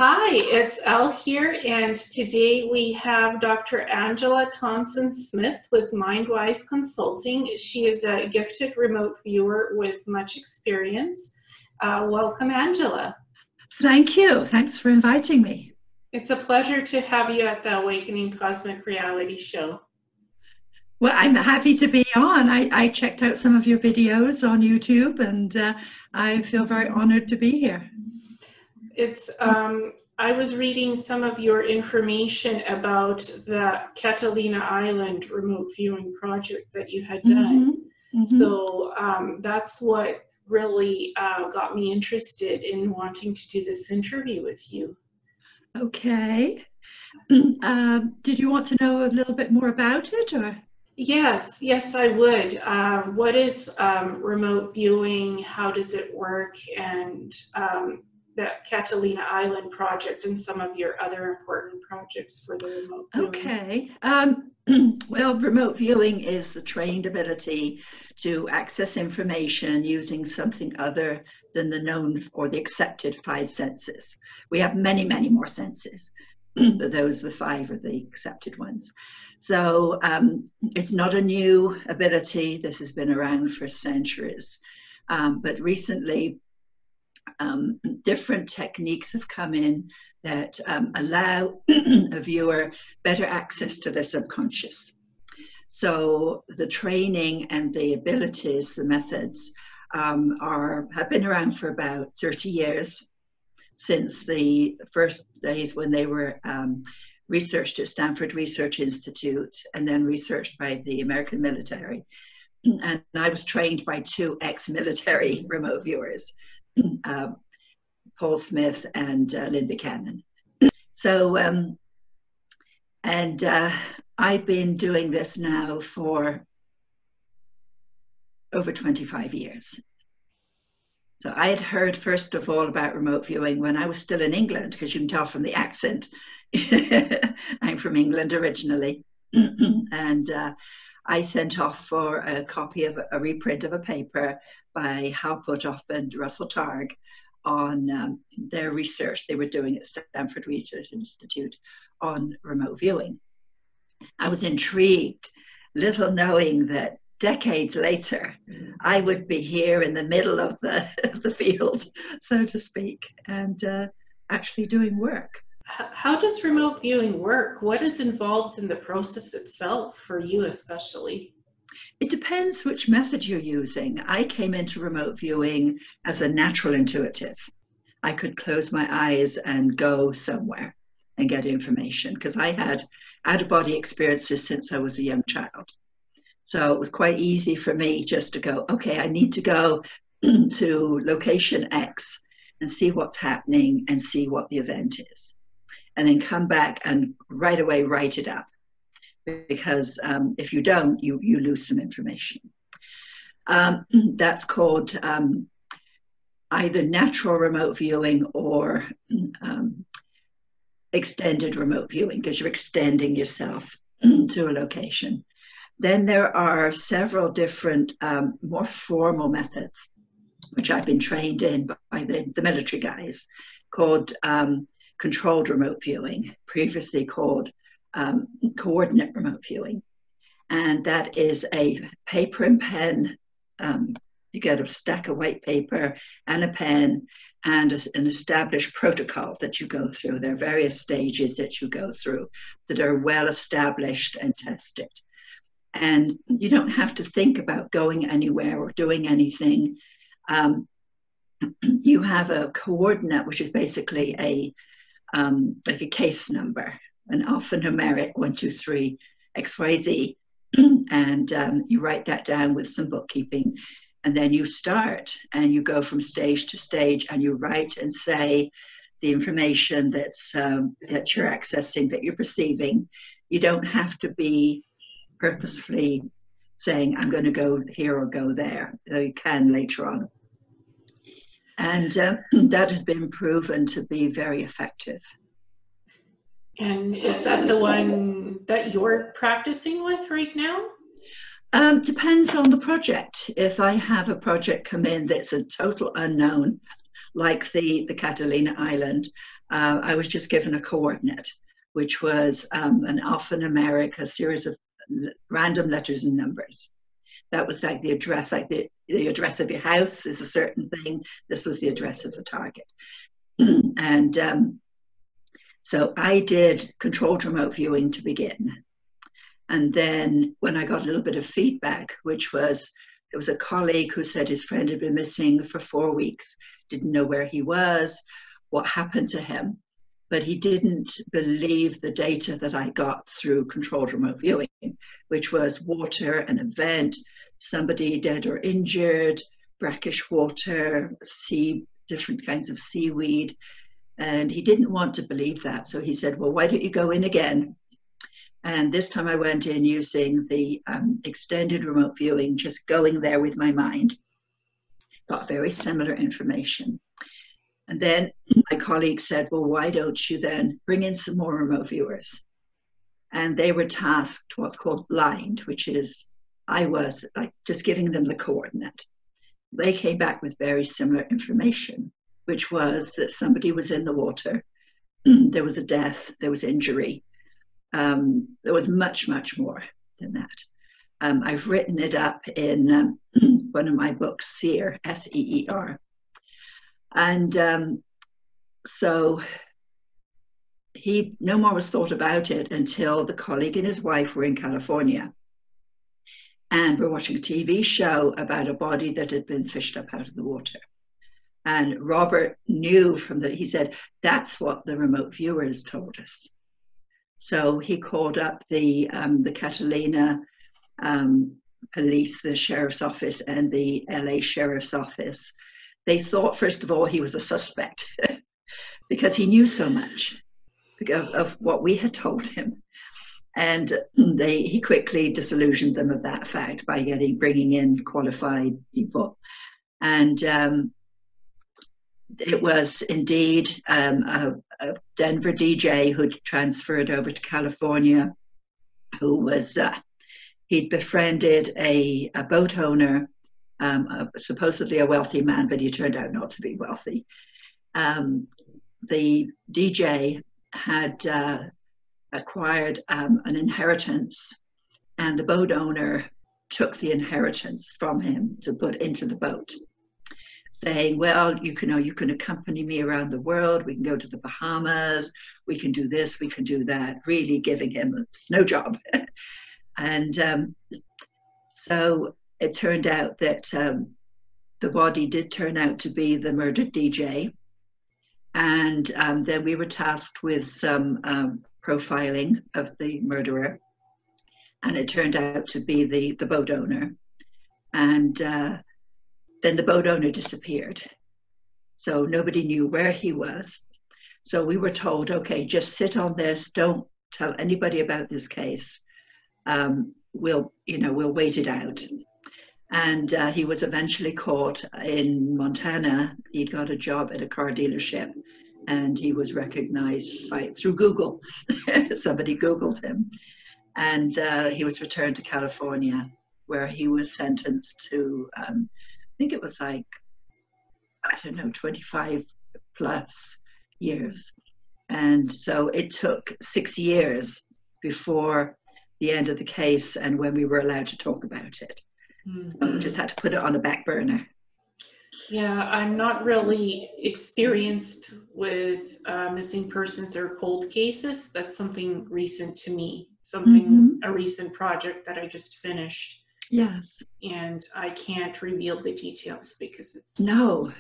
Hi, it's Elle here, and today we have Dr. Angela Thompson Smith with Mindwise Consulting. She is a gifted remote viewer with much experience. Welcome, Angela. Thank you. Thanks for inviting me. It's a pleasure to have you at the Awakening Cosmic Reality Show. Well, I'm happy to be on. I checked out some of your videos on YouTube, and I feel very honored to be here. I was reading some of your information about the Catalina Island remote viewing project that you had done. So that's what really got me interested in wanting to do this interview with you. Okay. Did you want to know a little bit more about it, or? Yes, I would. What is remote viewing? How does it work? And the Catalina Island project and some of your other important projects for the remote viewing. Okay. Well, remote viewing is the trained ability to access information using something other than the known or the accepted five senses. We have many, many more senses, but those the five are the accepted ones. So it's not a new ability. This has been around for centuries. But recently, different techniques have come in that allow a viewer better access to their subconscious. So the training and the abilities, the methods, have been around for about 30 years, since the first days when they were researched at Stanford Research Institute and then researched by the American military. And I was trained by two ex-military remote viewers, Paul Smith and Lynn Buchanan. So, I've been doing this now for over 25 years. So I had heard, first of all, about remote viewing when I was still in England, because you can tell from the accent. I'm from England originally. And I sent off for a copy of a reprint of a paper by Hal Puthoff and Russell Targ on their research they were doing at Stanford Research Institute on remote viewing. I was intrigued, little knowing that decades later, I would be here in the middle of the field, so to speak, and actually doing work. How does remote viewing work? What is involved in the process itself for you especially? It depends which method you're using. I came into remote viewing as a natural intuitive. I could close my eyes and go somewhere and get information, because I had out-of-body experiences since I was a young child. So it was quite easy for me just to go, okay, I need to go to location X and see what's happening and see what the event is. And then come back and right away write it up. Because if you don't, you lose some information. That's called either natural remote viewing or extended remote viewing, because you're extending yourself to a location. Then there are several different more formal methods, which I've been trained in by the military guys, called controlled remote viewing, previously called coordinate remote viewing. And that is a paper and pen. You get a stack of white paper and a pen and an established protocol that you go through. There are various stages that you go through that are well established and tested. And you don't have to think about going anywhere or doing anything. You have a coordinate, which is basically like a case number, an alphanumeric 1, 2, 3, XYZ, and you write that down with some bookkeeping, and then you start and you go from stage to stage and you write and say the information that you're accessing, that you're perceiving. You don't have to be purposefully saying, I'm going to go here or go there, though you can later on. And that has been proven to be very effective. And is that the one that you're practicing with right now? Depends on the project. If I have a project come in that's a total unknown, like the Catalina Island, I was just given a coordinate, which was an alphanumeric, a series of random letters and numbers. That was like the address, like the address of your house is a certain thing. This was the address of the target. And so I did controlled remote viewing to begin. And then when I got a little bit of feedback, which was, there was a colleague who said his friend had been missing for 4 weeks, didn't know where he was, what happened to him. But he didn't believe the data that I got through controlled remote viewing, which was water, an event, somebody dead or injured, brackish water, different kinds of seaweed. And he didn't want to believe that. So he said, well, why don't you go in again? And this time I went in using the extended remote viewing, just going there with my mind. Got very similar information. And then my colleague said, well, why don't you then bring in some more remote viewers? And they were tasked what's called blind, which is, I was like just giving them the coordinate. They came back with very similar information, which was that somebody was in the water, there was a death, there was injury. There was much, much more than that. I've written it up in one of my books, Seer, S-E-E-R. And so no more was thought about it until the colleague and his wife were in California. And we're watching a TV show about a body that had been fished up out of the water. And Robert knew he said, that's what the remote viewers told us. So he called up the Catalina police, the sheriff's office, and the LA sheriff's office. They thought, first of all, he was a suspect because he knew so much of what we had told him. And he quickly disillusioned them of that fact by bringing in qualified people. And it was indeed a Denver DJ who'd transferred over to California, who was, he'd befriended a boat owner, supposedly a wealthy man, but he turned out not to be wealthy. The DJ had acquired an inheritance, and the boat owner took the inheritance from him to put into the boat, saying, well, you can accompany me around the world, we can go to the Bahamas, we can do this, we can do that, really giving him a snow job. And so it turned out that the body did turn out to be the murdered DJ. And then we were tasked with some profiling of the murderer. And it turned out to be the boat owner. And then the boat owner disappeared. So nobody knew where he was. So we were told, okay, just sit on this, don't tell anybody about this case. We'll wait it out. And he was eventually caught in Montana. He'd got a job at a car dealership, and he was recognized through Google. Somebody Googled him. And he was returned to California, where he was sentenced to, I think it was like, 25 plus years. And so it took 6 years before the end of the case and when we were allowed to talk about it. So we just had to put it on a back burner. Yeah, I'm not really experienced with missing persons or cold cases. That's something recent to me, a recent project that I just finished. Yes. And I can't reveal the details because it's... No.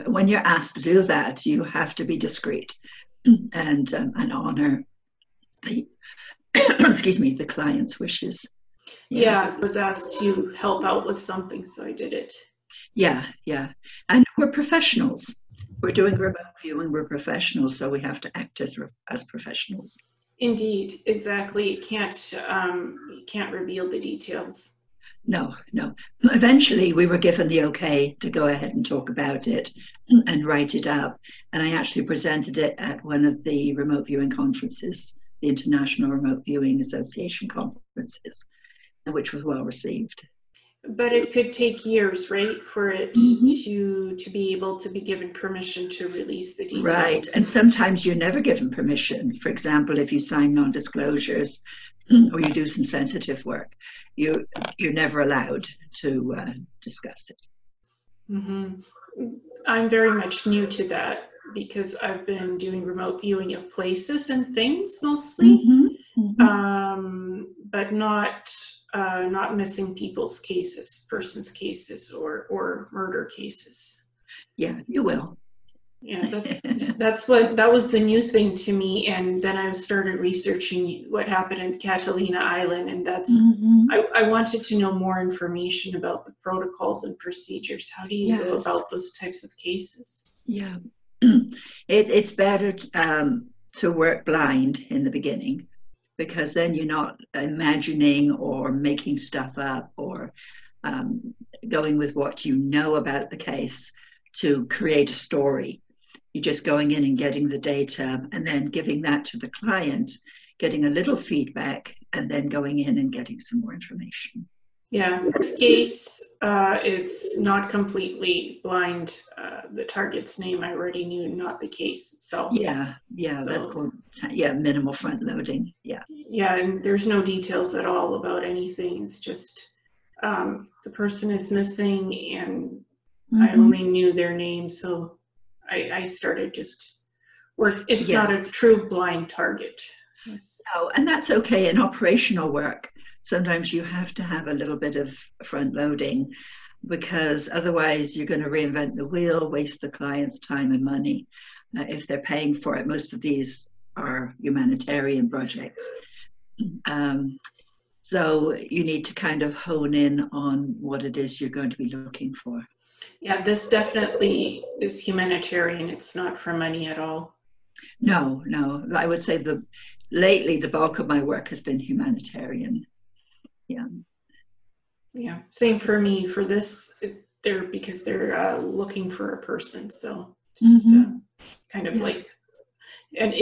When you're asked to do that, you have to be discreet and honor the, excuse me, the client's wishes. Yeah, I was asked to help out with something, so I did it. Yeah. And we're professionals. We're doing remote viewing, we're professionals, so we have to act as professionals. Indeed, exactly. You can't reveal the details. No. Eventually, we were given the okay to go ahead and talk about it and write it up. And I actually presented it at one of the remote viewing conferences, the International Remote Viewing Association conferences, which was well received. But it could take years, right, for it to be able to be given permission to release the details. Right, and sometimes you're never given permission. For example, if you sign non-disclosures or you do some sensitive work, you're never allowed to discuss it. I'm very much new to that because I've been doing remote viewing of places and things mostly, but not missing people's cases, persons' cases, or murder cases. Yeah, you will. Yeah, that was the new thing to me, and then I started researching what happened in Catalina Island, and that's I wanted to know more information about the protocols and procedures. How do you go about those types of cases? Yeah, it's better to work blind in the beginning, because then you're not imagining or making stuff up or going with what you know about the case to create a story. You're just going in and getting the data and then giving that to the client, getting a little feedback, and then going in and getting some more information. Yeah, this case, it's not completely blind. The target's name I already knew, not the case. So that's called minimal front loading. Yeah, and there's no details at all about anything. It's just the person is missing, and I only knew their name, so I started just work. It's not a true blind target. No, and that's okay in operational work. Sometimes you have to have a little bit of front loading, because otherwise you're going to reinvent the wheel, waste the client's time and money if they're paying for it. Most of these are humanitarian projects. So you need to kind of hone in on what it is you're going to be looking for. Yeah, this definitely is humanitarian. It's not for money at all. No. I would say lately the bulk of my work has been humanitarian. Yeah, same for me. For this, because they're looking for a person, so it's just kind of like. And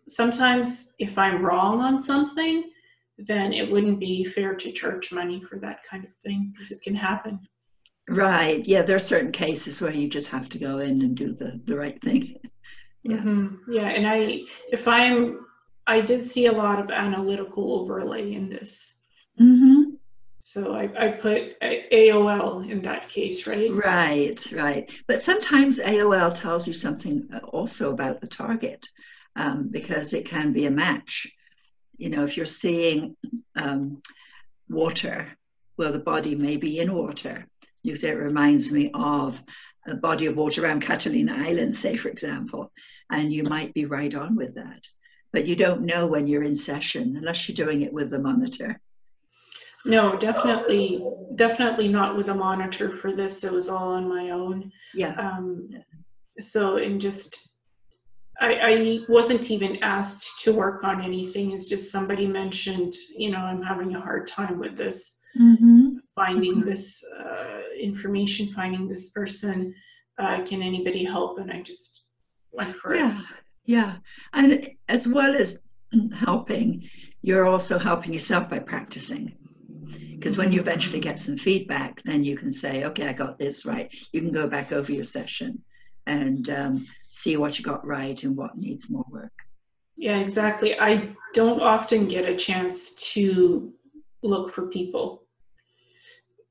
sometimes if I'm wrong on something, then it wouldn't be fair to charge money for that kind of thing, because it can happen. Right. Yeah, there are certain cases where you just have to go in and do the right thing. Yeah, and I did see a lot of analytical overlay in this. So I put AOL in that case, right? Right. But sometimes AOL tells you something also about the target, because it can be a match. You know, if you're seeing water, well, the body may be in water. You say it reminds me of a body of water around Catalina Island, say, for example, and you might be right on with that. But you don't know when you're in session unless you're doing it with the monitor. No, definitely not with a monitor for this. It was all on my own. So, I wasn't even asked to work on anything. It's just somebody mentioned, I'm having a hard time with this, finding this information, finding this person. Can anybody help? And I just went for it. Yeah. And as well as helping, you're also helping yourself by practicing. Because when you eventually get some feedback, then you can say, okay, I got this right. You can go back over your session and see what you got right and what needs more work. Yeah, exactly. I don't often get a chance to look for people.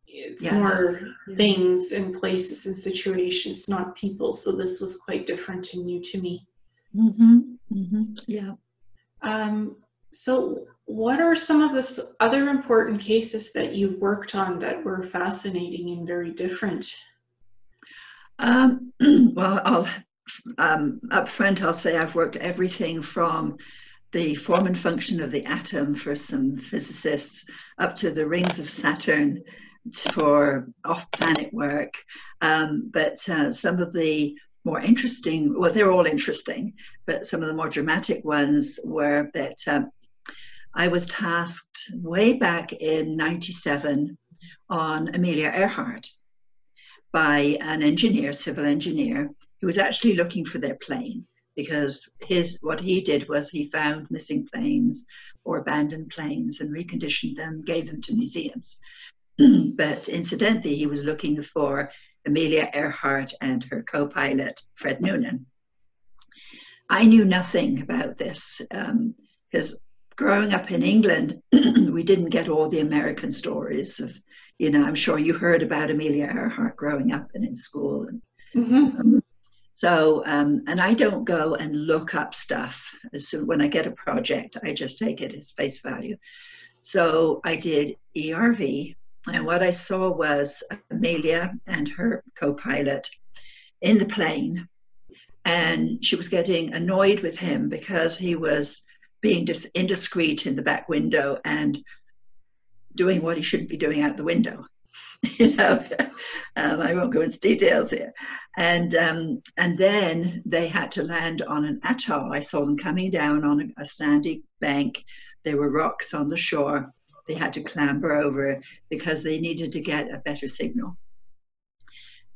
It's more things and places and situations, not people. So this was quite different and new to me. Yeah. So what are some of the other important cases that you worked on that were fascinating and very different? Well, up front, I'll say I've worked everything from the form and function of the atom for some physicists up to the rings of Saturn for off-planet work. But some of the more interesting, well, they're all interesting, but some of the more dramatic ones were that I was tasked way back in '97 on Amelia Earhart by an engineer, civil engineer, who was actually looking for their plane, because what he did was he found missing planes or abandoned planes and reconditioned them, gave them to museums. But incidentally, he was looking for Amelia Earhart and her co-pilot, Fred Noonan. I knew nothing about this because growing up in England, we didn't get all the American stories of, you know, I'm sure you heard about Amelia Earhart growing up and in school. And, and I don't go and look up stuff. So when I get a project, I just take it as face value. So I did ERV, and what I saw was Amelia and her co-pilot in the plane, and she was getting annoyed with him because he was being indiscreet in the back window and doing what he shouldn't be doing out the window. You know, I won't go into details here. And then they had to land on an atoll. I saw them coming down on a sandy bank. There were rocks on the shore. They had to clamber over because they needed to get a better signal.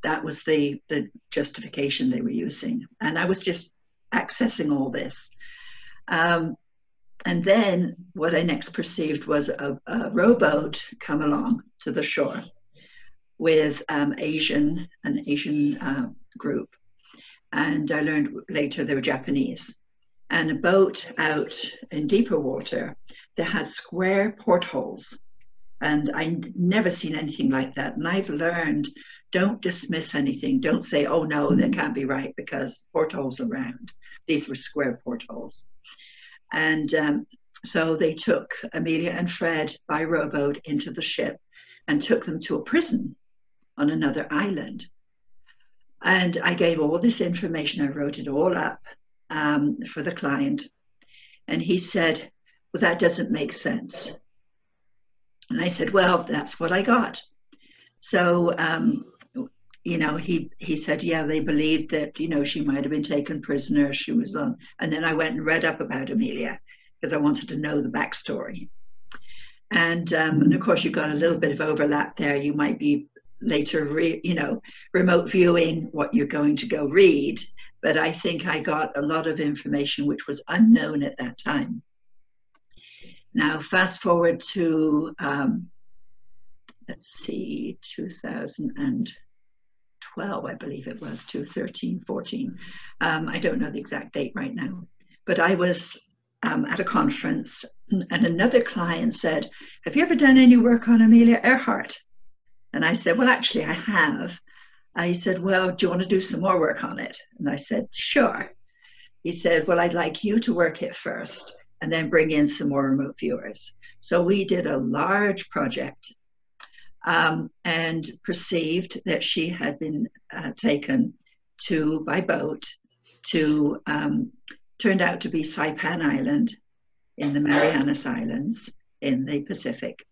That was the justification they were using. And I was just accessing all this. And then what I next perceived was a rowboat come along to the shore with an Asian group. And I learned later they were Japanese. And a boat out in deeper water that had square portholes. And I'd never seen anything like that. And I've learned, don't dismiss anything. Don't say, oh no, that can't be right, because portholes are round. These were square portholes. And so they took Amelia and Fred by rowboat into the ship and took them to a prison on another island. And I gave all this information. I wrote it all up for the client. And he said, well, that doesn't make sense. And I said, well, that's what I got. So, you know, he said, yeah, they believed that, you know, she might have been taken prisoner. She was on. And then I went and read up about Amelia because I wanted to know the backstory. And of course, you've got a little bit of overlap there. You might be later, remote viewing what you're going to go read. But I think I got a lot of information which was unknown at that time. Now, fast forward to, let's see, 2012, I believe it was, 2013, 14. I don't know the exact date right now. But I was at a conference, and another client said, have you ever done any work on Amelia Earhart? And I said, well, actually, I have. He said, well, do you want to do some more work on it? And I said, sure. He said, well, I'd like you to work it first and then bring in some more remote viewers. So we did a large project and perceived that she had been taken by boat to, turned out to be Saipan Island in the Marianas Islands in the Pacific.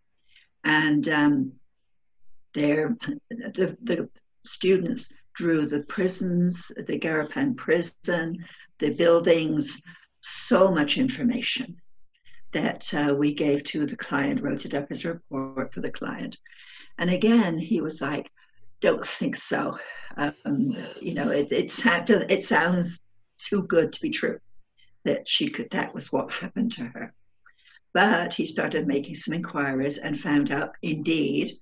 And the students drew the prisons, the Garapan prison, the buildings, so much information that we gave to the client, wrote it up as a report for the client. And again, he was like, don't think so. You know, it sounds too good to be true that that was what happened to her. But he started making some inquiries and found out indeed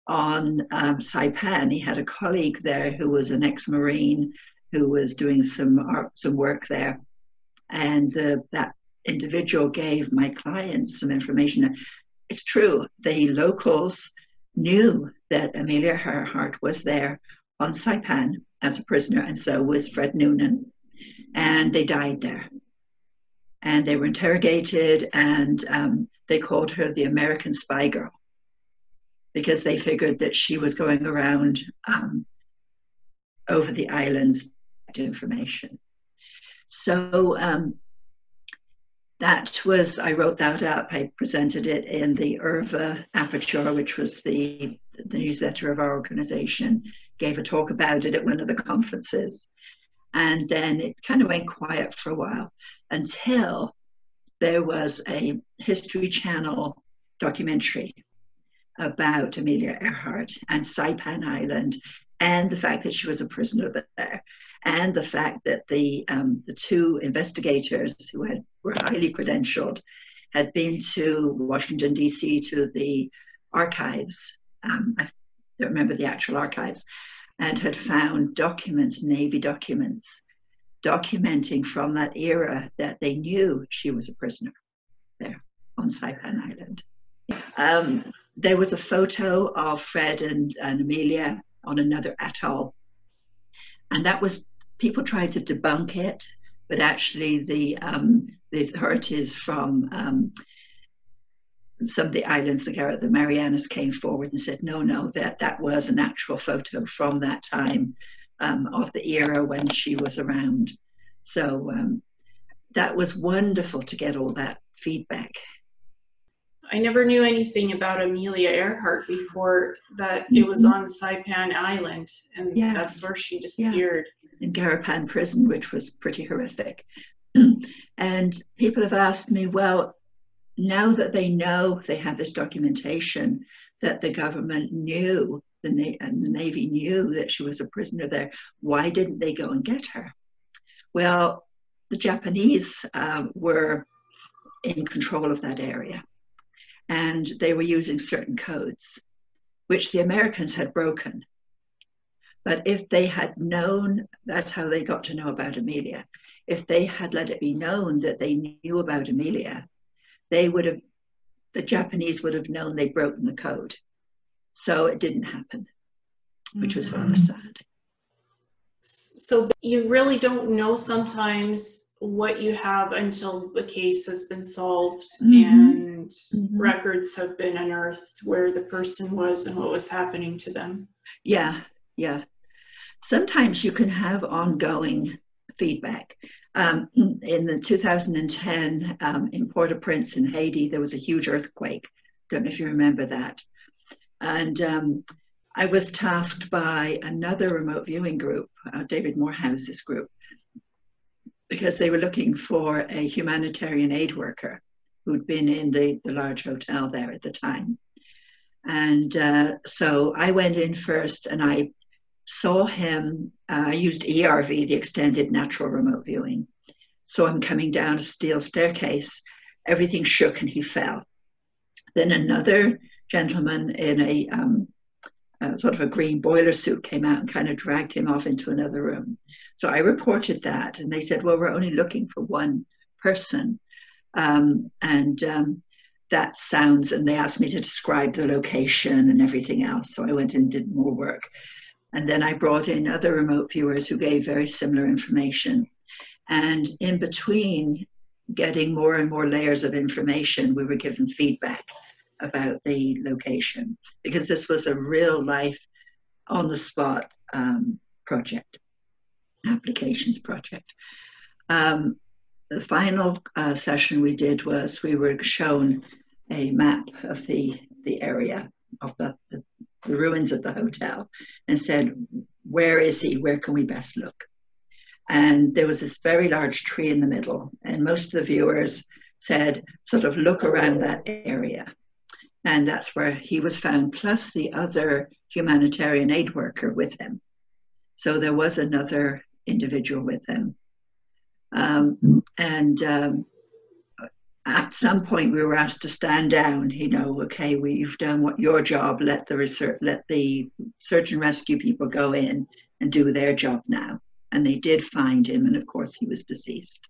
on Saipan, he had a colleague there who was an ex-Marine who was doing some work there. And that individual gave my client some information. It's true, the locals knew that Amelia Earhart was there on Saipan as a prisoner, and so was Fred Noonan. And they died there. And they were interrogated, and they called her the American spy girl, because they figured that she was going around over the islands to information. So I wrote that up. I presented it in the IRVA Aperture, which was the newsletter of our organization, gave a talk about it at one of the conferences. And then it kind of went quiet for a while until there was a History Channel documentary about Amelia Earhart and Saipan Island, and the fact that she was a prisoner there, and the fact that the two investigators who were highly credentialed had been to Washington, D.C. to the archives I don't remember the actual archives, and had found documents, Navy documents, documenting from that era that they knew she was a prisoner there on Saipan Island. There was a photo of Fred and Amelia on another atoll, and that was people trying to debunk it, but actually the authorities from some of the islands, the Marianas, came forward and said, no, that was an actual photo from that time, of the era when she was around. So that was wonderful to get all that feedback. I never knew anything about Amelia Earhart before that. It was on Saipan Island, and that's where she disappeared. In Garapan prison, which was pretty horrific. And people have asked me, well, now that they know they have this documentation that the government knew, and the Navy knew that she was a prisoner there, why didn't they go and get her? Well, the Japanese were in control of that area, and they were using certain codes, which the Americans had broken. But if they had known, that's how they got to know about Amelia. If they had let it be known that they knew about Amelia, the Japanese would have known they'd broken the code. So it didn't happen, which was rather sad. So you really don't know sometimes what you have until the case has been solved and records have been unearthed where the person was and what was happening to them. Yeah. Sometimes you can have ongoing feedback. In the 2010, in Port-au-Prince in Haiti, there was a huge earthquake. Don't know if you remember that. And I was tasked by another remote viewing group, David Morehouse's group, because they were looking for a humanitarian aid worker who'd been in the large hotel there at the time. And so I went in first and I saw him. I used ERV, the extended natural remote viewing. So I'm coming down a steel staircase, everything shook and he fell. Then another gentleman in a sort of a green boiler suit came out and kind of dragged him off into another room. So I reported that, and they said, well, we're only looking for one person. That sounds, and they asked me to describe the location and everything else. So I went and did more work. And then I brought in other remote viewers who gave very similar information. And in between getting more and more layers of information, we were given feedback about the location, because this was a real life, on the spot project, applications project. The final session we did was we were shown a map of the area of the ruins of the hotel and said, where is he? Where can we best look? And there was this very large tree in the middle, and most of the viewers said, sort of look around that area. And that's where he was found, plus the other humanitarian aid worker with him. So there was another individual with him. At some point we were asked to stand down, okay, you've done what your job, let the search and rescue people go in and do their job now. And they did find him, and of course he was deceased.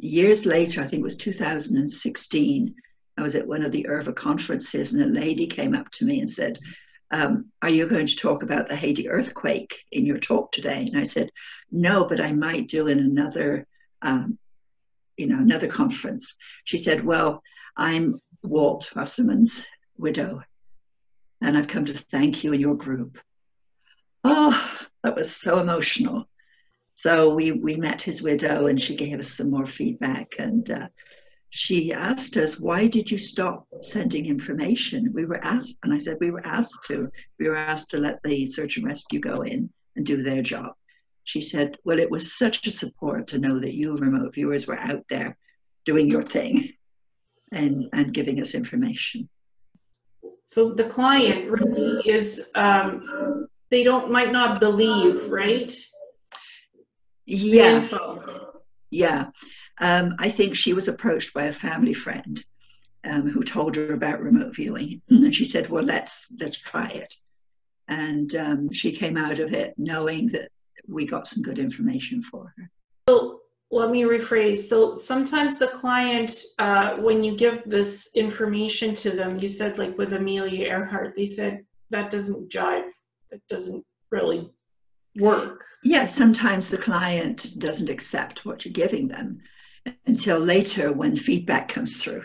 Years later, I think it was 2016, I was at one of the IRVA conferences, and a lady came up to me and said, are you going to talk about the Haiti earthquake in your talk today? And I said, no, but I might do in another conference. She said, well, I'm Walt Wasserman's widow, and I've come to thank you and your group. Oh, that was so emotional. So we met his widow, and she gave us some more feedback. And she asked us, why did you stop sending information? We were asked, and I said, we were asked to let the search and rescue go in and do their job. She said, well, it was such a support to know that you remote viewers were out there doing your thing and giving us information. So the client really is, they might not believe, right? Yeah. Yeah. I think she was approached by a family friend who told her about remote viewing. And she said, well, let's try it. And she came out of it knowing that we got some good information for her. So let me rephrase. So sometimes the client, when you give this information to them, you said like with Amelia Earhart, they said that doesn't jive, that doesn't really work. Yeah, sometimes the client doesn't accept what you're giving them until later when feedback comes through.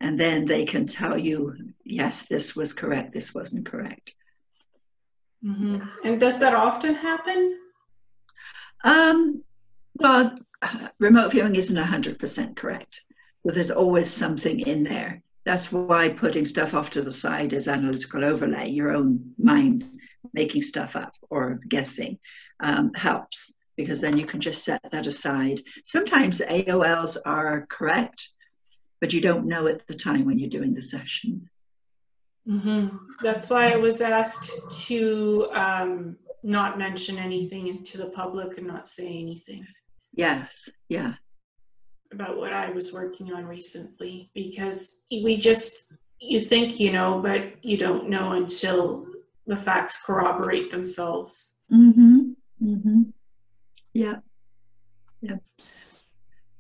And then they can tell you, yes, this was correct, this wasn't correct. Mm-hmm. And does that often happen? Well, remote viewing isn't 100% correct. So there's always something in there. That's why putting stuff off to the side is analytical overlay, your own mind making stuff up or guessing helps, because then you can just set that aside. Sometimes AOLs are correct, but you don't know at the time when you're doing the session. Mm-hmm. That's why I was asked to not mention anything to the public and not say anything. Yes, yeah. About what I was working on recently, because you think you know, but you don't know until the facts corroborate themselves. Mm-hmm. Mm-hmm. Yeah. Yeah.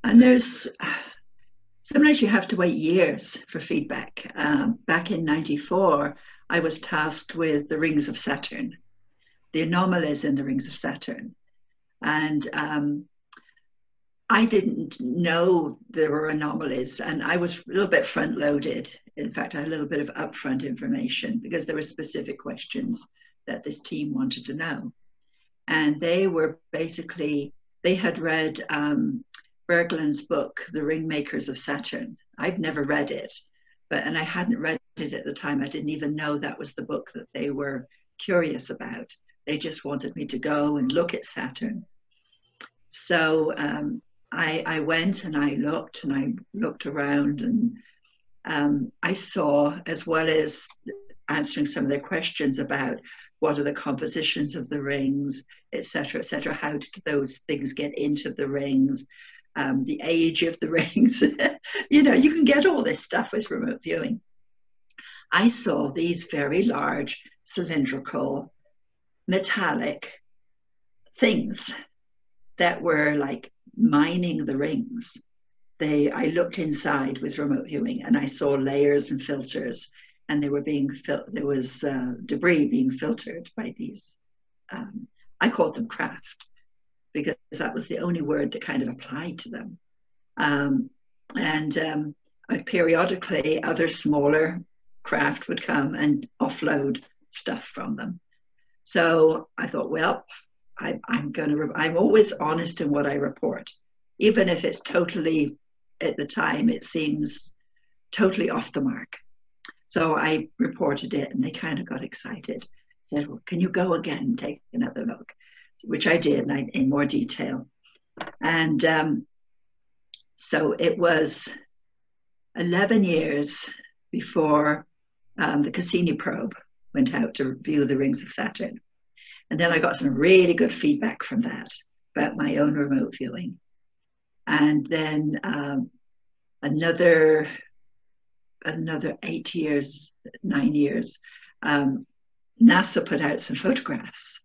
And there's sometimes you have to wait years for feedback. Back in '94, I was tasked with the rings of Saturn, the anomalies in the rings of Saturn. And I didn't know there were anomalies, and I was a little bit front-loaded. In fact, I had a little bit of upfront information because there were specific questions that this team wanted to know. And they were basically, they had read Berglund's book, The Ringmakers of Saturn. I'd never read it, and I hadn't read it at the time. I didn't even know that was the book that they were curious about. They just wanted me to go and look at Saturn. So I went and I looked around, and I saw, as well as answering some of their questions about what are the compositions of the rings, et cetera, how do those things get into the rings, the age of the rings. You know, you can get all this stuff with remote viewing. I saw these very large cylindrical metallic things that were like mining the rings. I looked inside with remote viewing and I saw layers and filters, and they were there was debris being filtered by these. I called them craft because that was the only word that kind of applied to them. Periodically, other smaller craft would come and offload stuff from them. So I thought, well, I'm always honest in what I report, even if it's totally, at the time, it seems totally off the mark. So I reported it, and they kind of got excited. Said, well, can you go again and take another look? Which I did, in more detail. And so it was 11 years before the Cassini probe went out to view the rings of Saturn. And then I got some really good feedback from that about my own remote viewing. And then another 9 years, NASA put out some photographs.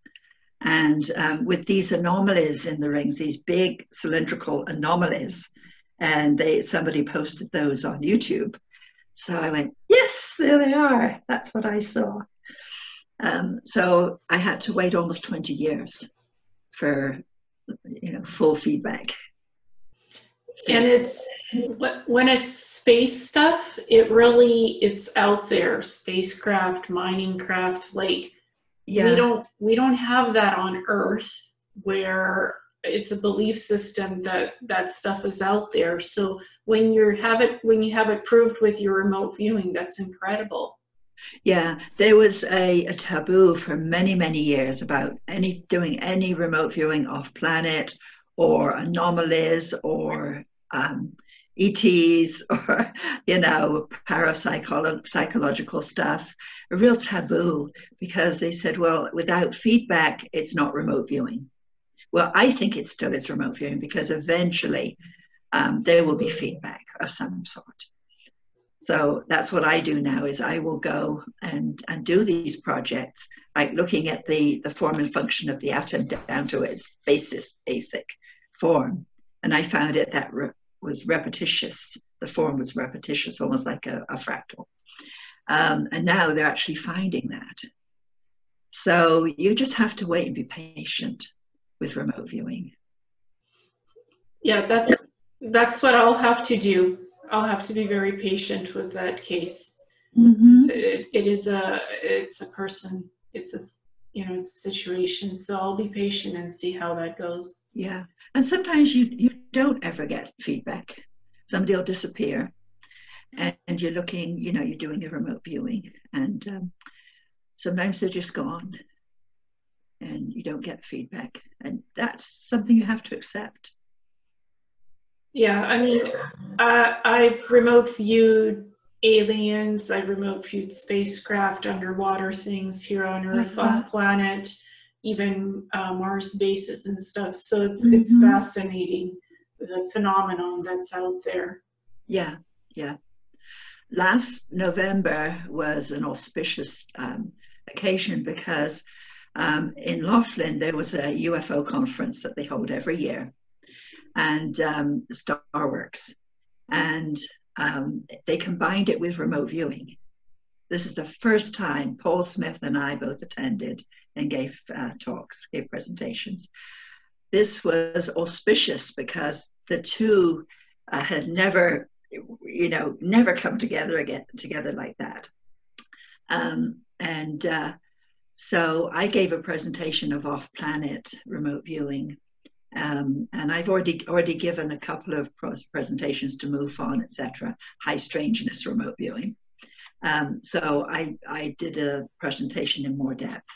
And with these anomalies in the rings, these big cylindrical anomalies, and somebody posted those on YouTube. So I went, yes, there they are. That's what I saw. So I had to wait almost 20 years for, full feedback. And when it's space stuff, it's out there, spacecraft, mining craft, like we don't have that on Earth, where it's a belief system that stuff is out there. So when you have it proved with your remote viewing, that's incredible. Yeah, there was a taboo for many, many years about doing any remote viewing off planet or anomalies or ETs or, parapsychological stuff, a real taboo, because they said, well, without feedback, it's not remote viewing. Well, I think it still is remote viewing, because eventually there will be feedback of some sort. So that's what I do now, is I will go and do these projects, like looking at the form and function of the atom down to its basic form. And I found it that was repetitious. The form was repetitious, almost like a fractal. And now they're actually finding that. So you just have to wait and be patient with remote viewing. Yeah, that's what I'll have to do. I'll have to be very patient with that case. Mm-hmm. It's a person, it's a situation. So I'll be patient and see how that goes. Yeah, and sometimes you don't ever get feedback. Somebody will disappear, and you're looking, you're doing a remote viewing, and sometimes they're just gone, and you don't get feedback, and that's something you have to accept. Yeah, I mean, I've remote viewed aliens, I've remote viewed spacecraft, underwater things here on Earth, off planet, even Mars bases and stuff. So it's fascinating, the phenomenon that's out there. Yeah, yeah. Last November was an auspicious occasion because in Laughlin there was a UFO conference that they hold every year, and Starworks, and they combined it with remote viewing. This is the first time Paul Smith and I both attended and gave talks, gave presentations. This was auspicious because the two had never come together like that. So I gave a presentation of off-planet remote viewing. And I've already given a couple of presentations to MUFON, etc., high strangeness remote viewing. So I did a presentation in more depth,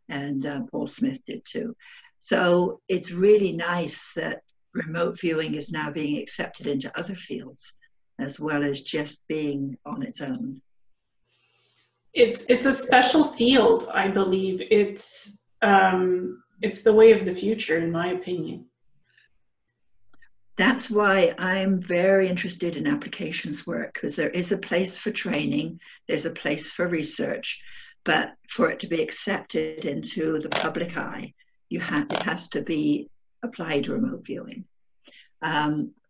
and Paul Smith did too. So it's really nice that remote viewing is now being accepted into other fields, as well as just being on its own. It's a special field, I believe. It's the way of the future, in my opinion. That's why I'm very interested in applications work, because there is a place for training, there's a place for research, but for it to be accepted into the public eye, it has to be applied remote viewing.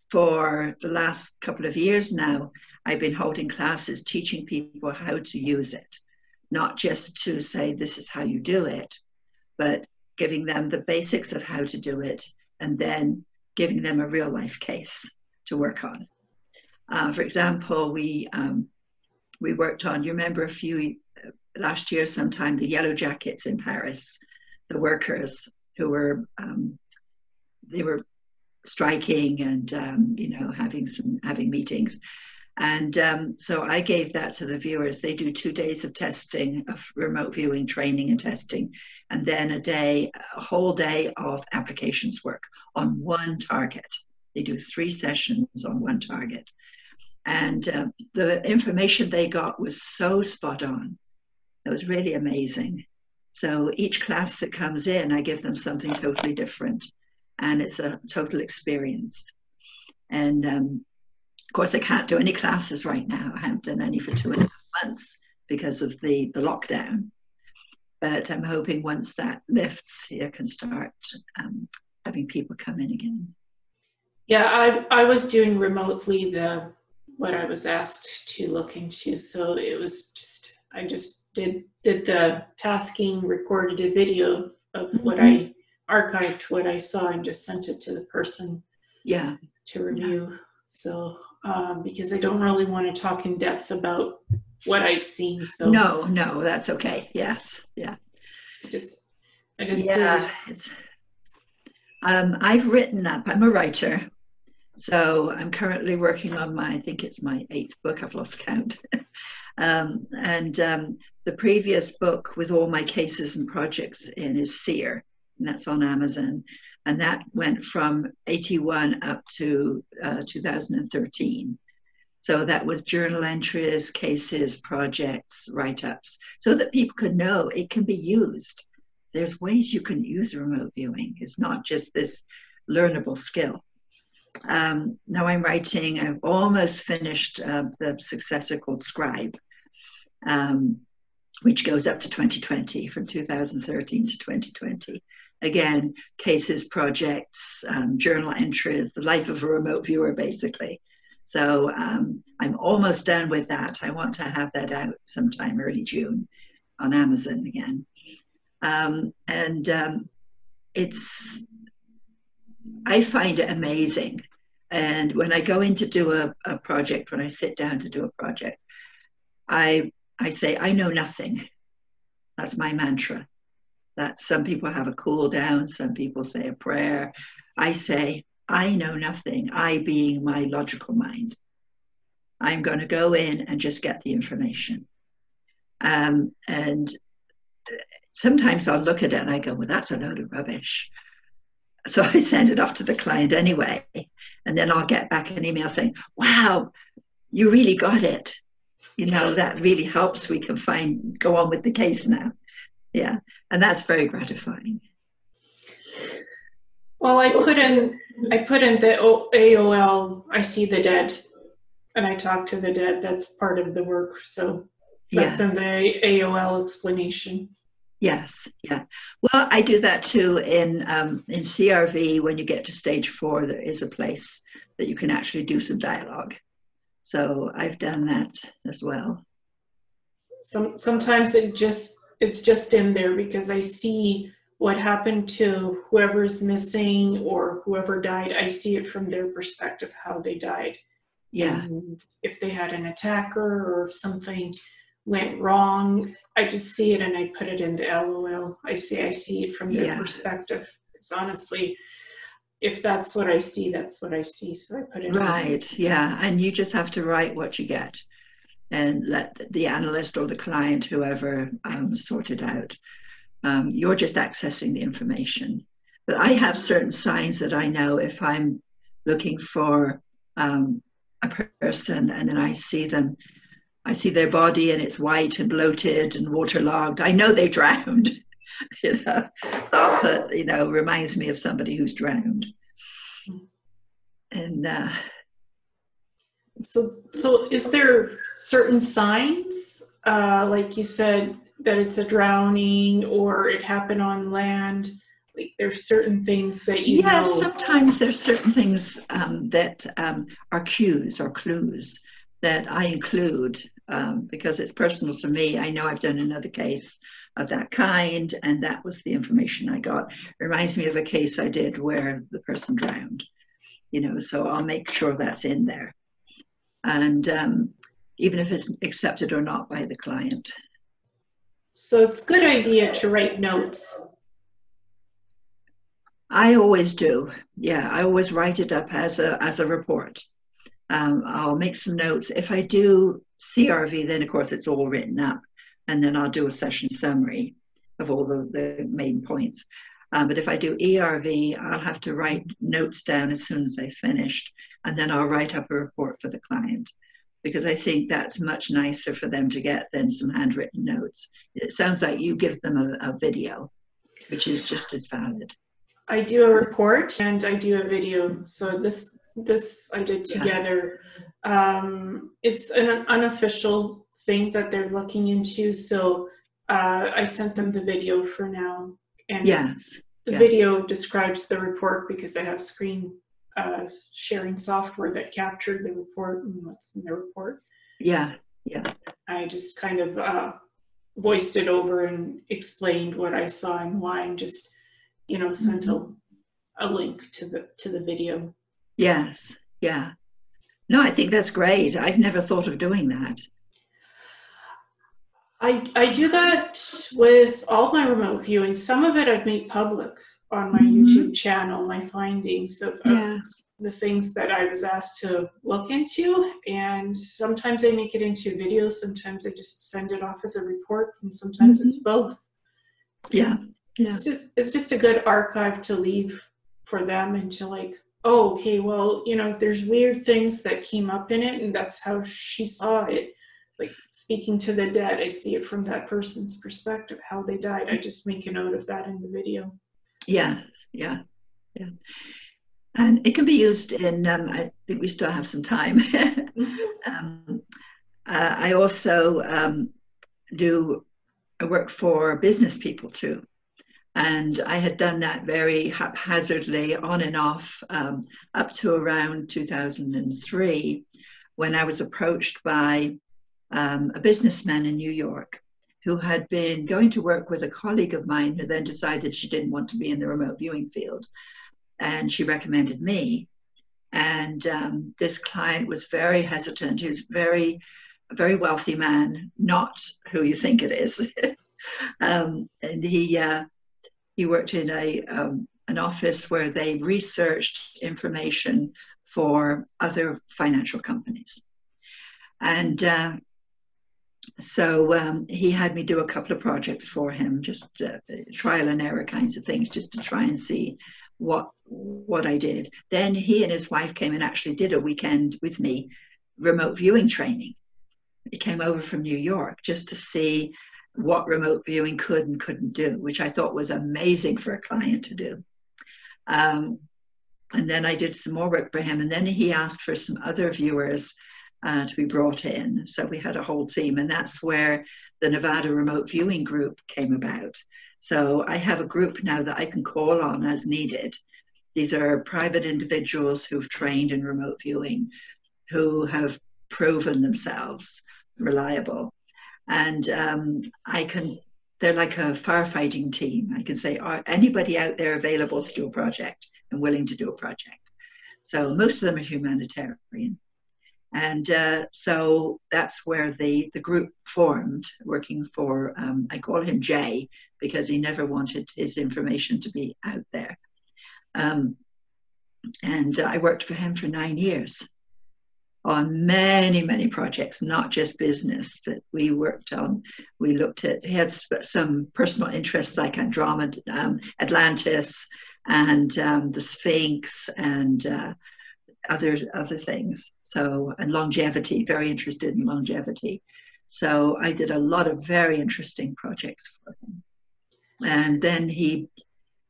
For the last couple of years now, I've been holding classes teaching people how to use it, not just to say this is how you do it, but giving them the basics of how to do it, and then giving them a real life case to work on. For example, we worked on, you remember last year sometime, the Yellow Jackets in Paris, the workers who were, they were striking and, having meetings. And so I gave that to the viewers. They do 2 days of testing, of remote viewing training and testing, and then a whole day of applications work on one target. They do 3 sessions on one target. And the information they got was so spot on. It was really amazing. So each class that comes in, I give them something totally different. And it's a total experience. And of course, I can't do any classes right now. I haven't done any for 2.5 months because of the lockdown. But I'm hoping once that lifts, I can start having people come in again. Yeah, I was doing remotely what I was asked to look into. So it was I just did the tasking, recorded a video of what I archived, what I saw, and just sent it to the person to review. Yeah. So because I don't really want to talk in depth about what I'd seen. So no, that's okay. Yes, yeah. I just did. I've written up. I'm a writer, so I'm currently working on I think it's my 8th book. I've lost count. The previous book with all my cases and projects in is Seer, and that's on Amazon. And that went from 81 up to 2013. So that was journal entries, cases, projects, write-ups, so that people could know it can be used. There's ways you can use remote viewing. It's not just this learnable skill. Now I'm writing, I've almost finished the successor called Scribe, which goes up to 2020, from 2013 to 2020. Again, cases, projects, journal entries, the life of a remote viewer, basically. So I'm almost done with that. I want to have that out sometime early June on Amazon again. I find it amazing. And when I go in to do a project, when I sit down to do a project, I say, I know nothing. That's my mantra. That some people have a cool down, some people say a prayer. I say, I know nothing, I being my logical mind. I'm going to go in and just get the information. And sometimes I'll look at it and I go, well, that's a load of rubbish. So I send it off to the client anyway. And then I'll get back an email saying, wow, you really got it. You know, that really helps. We can go on with the case now. Yeah. And that's very gratifying. Well, I put in the AOL, I see the dead, and I talk to the dead. That's part of the work. So that's in the AOL explanation. Yes, yeah. Well, I do that too in CRV. When you get to stage 4, there is a place that you can actually do some dialogue. So I've done that as well. Sometimes it's just in there because I see what happened to whoever's missing or whoever died. I see it from their perspective, how they died. Yeah. And if they had an attacker or if something went wrong, I just see it and I put it in the LOL. I see it from their perspective. Because honestly, if that's what I see, that's what I see. So I put it right. Yeah. And you just have to write what you get and let the analyst or the client, whoever, sort it out. You're just accessing the information. But I have certain signs that I know if I'm looking for a person and then I see their body and it's white and bloated and waterlogged. I know they drowned. You know, so that, you know, reminds me of somebody who's drowned. And so is there certain signs, like you said, that it's a drowning or it happened on land? Like there's certain things that you know. Yes, sometimes there's certain things that are cues or clues that I include because it's personal to me. I know I've done another case of that kind, and that was the information I got. It reminds me of a case I did where the person drowned, you know, so I'll make sure that's in there. And even if it's accepted or not by the client. So it's a good idea to write notes. I always do. Yeah, I always write it up as a report. I'll make some notes. If I do CRV, then of course it's all written up, and then I'll do a session summary of all the main points. But if I do ERV, I'll have to write notes down as soon as I finished, and then I'll write up a report for the client, because I think that's much nicer for them to get than some handwritten notes. It sounds like you give them a video, which is just as valid. I do a report and I do a video. So this I did together. It's an unofficial thing that they're looking into. So I sent them the video for now. And the video describes the report because I have screen sharing software that captured the report and what's in the report. Yeah. I just kind of voiced it over and explained what I saw and why, and just, you know, sent a link to the video. Yes. Yeah. No, I think that's great. I've never thought of doing that. I do that with all my remote viewing. Some of it I've made public on my YouTube channel, my findings of the things that I was asked to look into. And sometimes I make it into videos, sometimes I just send it off as a report, and sometimes it's both. Yeah. It's just a good archive to leave for them, and to like, oh, okay, well, you know, if there's weird things that came up in it and that's how she saw it, like speaking to the dead, I see it from that person's perspective, how they died. I just make a note of that in the video. Yeah. And it can be used in, I think we still have some time. I also I work for business people too. And I had done that very haphazardly on and off up to around 2003, when I was approached by a businessman in New York who had been going to work with a colleague of mine who then decided she didn't want to be in the remote viewing field. And she recommended me. And this client was very hesitant. He was a very wealthy man, not who you think it is. And he worked in an office where they researched information for other financial companies. And so he had me do a couple of projects for him, just trial and error kinds of things, just to try and see what I did. Then he and his wife came and actually did a weekend with me, remote viewing training. He came over from New York just to see what remote viewing could and couldn't do, which I thought was amazing for a client to do. And then I did some more work for him. And then he asked for some other viewers to be brought in. So we had a whole team. And that's where the Nevada Remote Viewing Group came about. So I have a group now that I can call on as needed. These are private individuals who've trained in remote viewing, who have proven themselves reliable. And they're like a firefighting team. I can say, are anybody out there available to do a project and willing to do a project? So most of them are humanitarian. And so that's where the group formed, working for, I call him Jay, because he never wanted his information to be out there. And I worked for him for 9 years on many, many projects, not just business that we worked on. We looked at, he had some personal interests like Andromeda, Atlantis, and the Sphinx, and other things. So, and longevity, very interested in longevity. So I did a lot of very interesting projects for him. And then he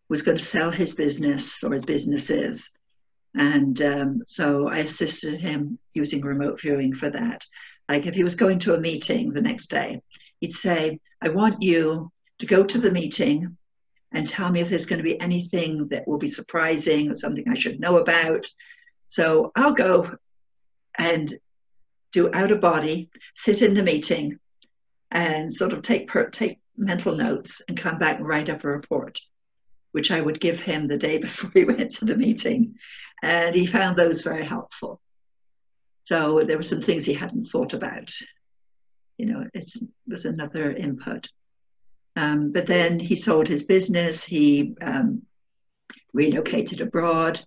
was going to sell his business, or his businesses. And so I assisted him using remote viewing for that. Like if he was going to a meeting the next day, he'd say, I want you to go to the meeting and tell me if there's going to be anything that will be surprising or something I should know about. So I'll go and do out of body, sit in the meeting and sort of take mental notes and come back and write up a report, which I would give him the day before he went to the meeting. And he found those very helpful. So there were some things he hadn't thought about. You know, it was another input. But then he sold his business. He relocated abroad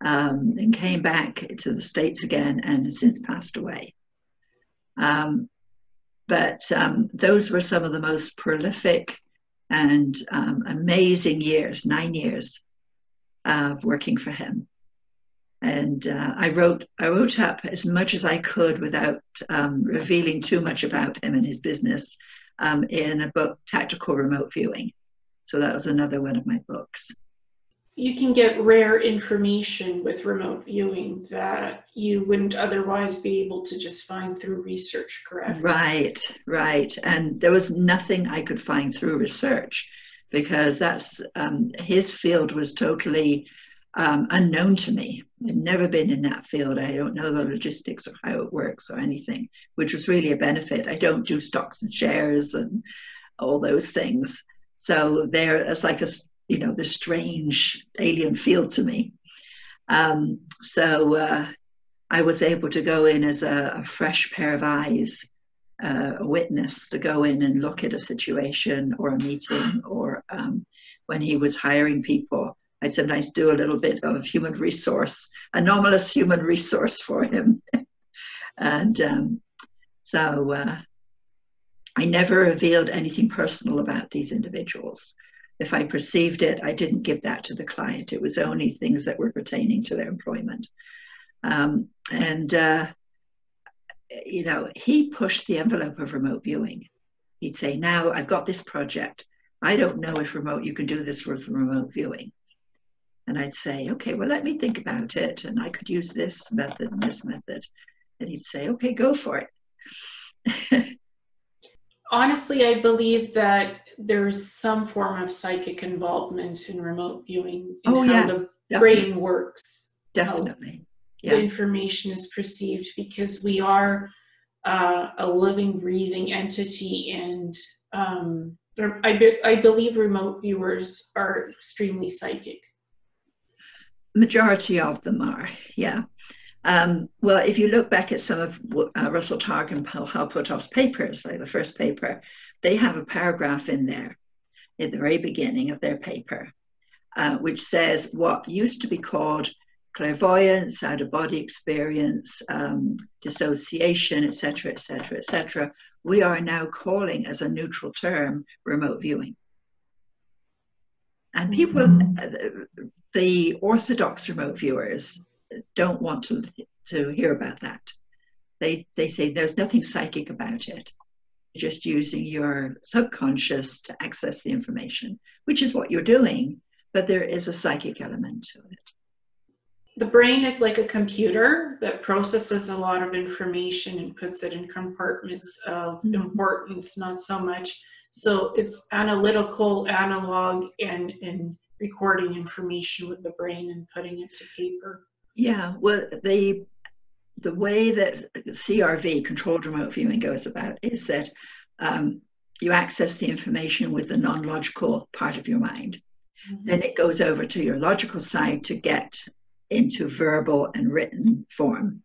and came back to the States again and has since passed away. But those were some of the most prolific and amazing years, 9 years of working for him. And I wrote up as much as I could without revealing too much about him and his business in a book, Tactical Remote Viewing. So that was another one of my books. You can get rare information with remote viewing that you wouldn't otherwise be able to just find through research, correct? Right. And there was nothing I could find through research, because that's his field was totally unknown to me. I'd never been in that field. I don't know the logistics or how it works or anything, which was really a benefit. I don't do stocks and shares and all those things. So it's like the strange alien field to me. So I was able to go in as a fresh pair of eyes, a witness, to go in and look at a situation or a meeting, or when he was hiring people, I'd sometimes do a little bit of anomalous human resource for him. And so I never revealed anything personal about these individuals. If I perceived it, I didn't give that to the client. It was only things that were pertaining to their employment. He pushed the envelope of remote viewing. He'd say, now I've got this project. I don't know if you can do this with remote viewing. And I'd say, okay, well, let me think about it. And I could use this method and this method. And he'd say, okay, go for it. Honestly, I believe that there's some form of psychic involvement in remote viewing in how yes, the definitely. brain works. Definitely. The information is perceived, because we are a living, breathing entity, and I believe remote viewers are extremely psychic. Majority of them are, yeah. Well, if you look back at some of Russell Targ and Paul Halpotoff's papers, like the first paper, they have a paragraph in there at the very beginning of their paper, which says what used to be called clairvoyance, out-of-body experience, dissociation, etc., etc., etc., we are now calling as a neutral term remote viewing. And people, the orthodox remote viewers, don't want to hear about that. They say there's nothing psychic about it. You're just using your subconscious to access the information, which is what you're doing, but there is a psychic element to it. The brain is like a computer that processes a lot of information and puts it in compartments of importance, not so much. So it's analytical, analog, and recording information with the brain and putting it to paper. Yeah, well, the way that CRV, controlled remote viewing, goes about is that you access the information with the non-logical part of your mind. Then it goes over to your logical side to get into verbal and written form.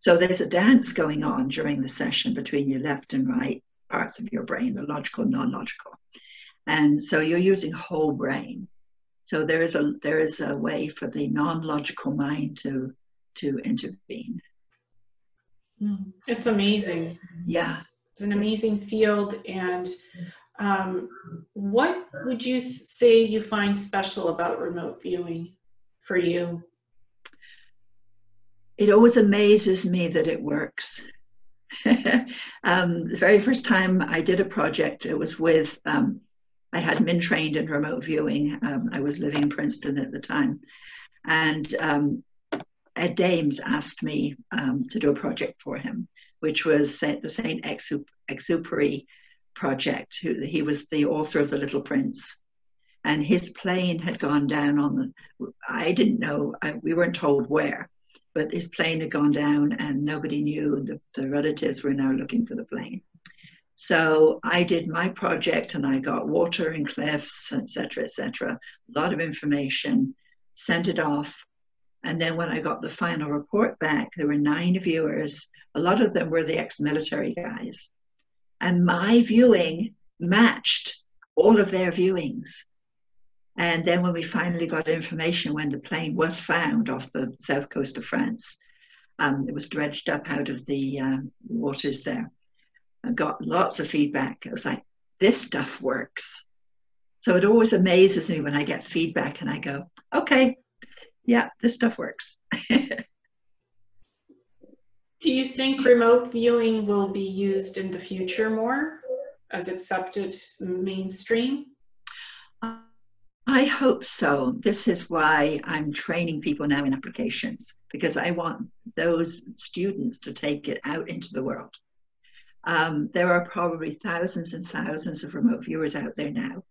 So there's a dance going on during the session between your left and right parts of your brain, the logical, non-logical. And so you're using whole brain. So there is a way for the non-logical mind to intervene. It's amazing. Yeah. It's an amazing field. And what would you say you find special about remote viewing for you? It always amazes me that it works. The very first time I did a project, it was with, I had been trained in remote viewing. I was living in Princeton at the time. And Ed Dames asked me to do a project for him, which was the Saint Exupery project. He was the author of The Little Prince. And his plane had gone down I didn't know, we weren't told where, but his plane had gone down and nobody knew. The relatives were now looking for the plane. So I did my project and I got water and cliffs, etc., etc., a lot of information, sent it off. And then when I got the final report back, there were 9 viewers. A lot of them were the ex-military guys. And my viewing matched all of their viewings. And then when we finally got information when the plane was found off the south coast of France, it was dredged up out of the waters there. I got lots of feedback. I was like, this stuff works. So it always amazes me when I get feedback and I go, okay, yeah, this stuff works. Do you think remote viewing will be used in the future more as accepted mainstream? I hope so. This is why I'm training people now in applications, because I want those students to take it out into the world. There are probably thousands and thousands of remote viewers out there now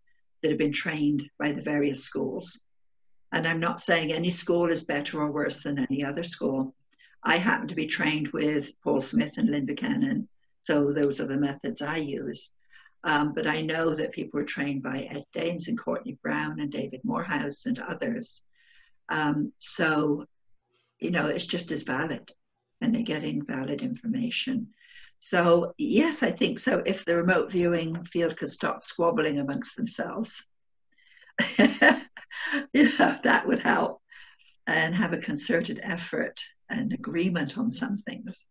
that have been trained by the various schools. And I'm not saying any school is better or worse than any other school. I happen to be trained with Paul Smith and Lynn Buchanan, so those are the methods I use. But I know that people are trained by Ed Dames and Courtney Brown and David Morehouse and others. So, it's just as valid, and they're getting valid information. So, yes, I think so. If the remote viewing field could stop squabbling amongst themselves, that would help, and have a concerted effort and agreement on some things.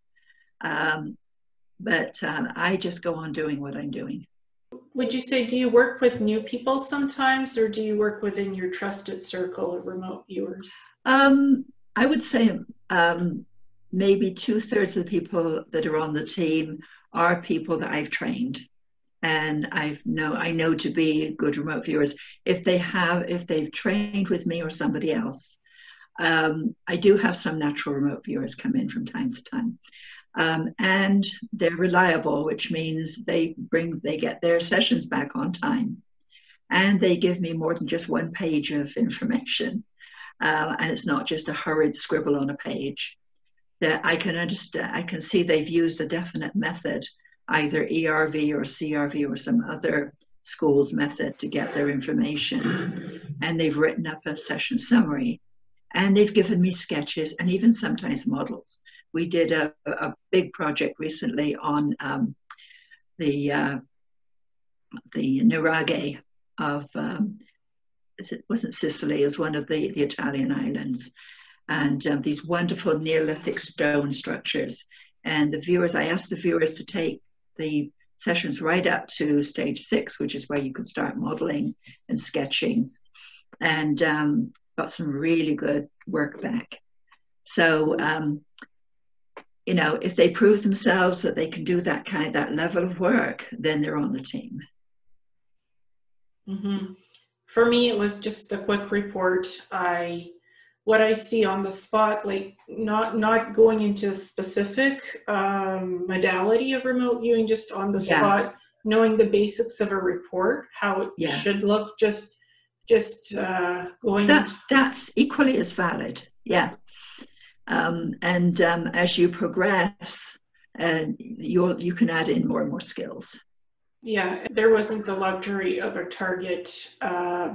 But I just go on doing what I'm doing. Would you say, do you work with new people sometimes, or do you work within your trusted circle of remote viewers? I would say maybe 2/3 of the people that are on the team are people that I've trained. and I know to be good remote viewers if they've trained with me or somebody else. I do have some natural remote viewers come in from time to time, and they're reliable, which means they get their sessions back on time, and they give me more than just one page of information, and it's not just a hurried scribble on a page. That I can understand, I can see they've used a definite method, either ERV or CRV or some other school's method to get their information, and they've written up a session summary, and they've given me sketches and even sometimes models. We did a big project recently on the nuraghe of, it wasn't Sicily, it was one of the Italian islands. And these wonderful Neolithic stone structures. And I asked the viewers to take the sessions right up to stage 6, which is where you can start modeling and sketching, and got some really good work back. So, if they prove themselves that they can do that level of work, then they're on the team. Mm-hmm. For me, it was just a quick report. What I see on the spot, like not going into a specific modality of remote viewing, just on the spot, knowing the basics of a report, how it should look, just going. That's equally as valid. Yeah. As you progress, you can add in more and more skills. Yeah, there wasn't the luxury of a target,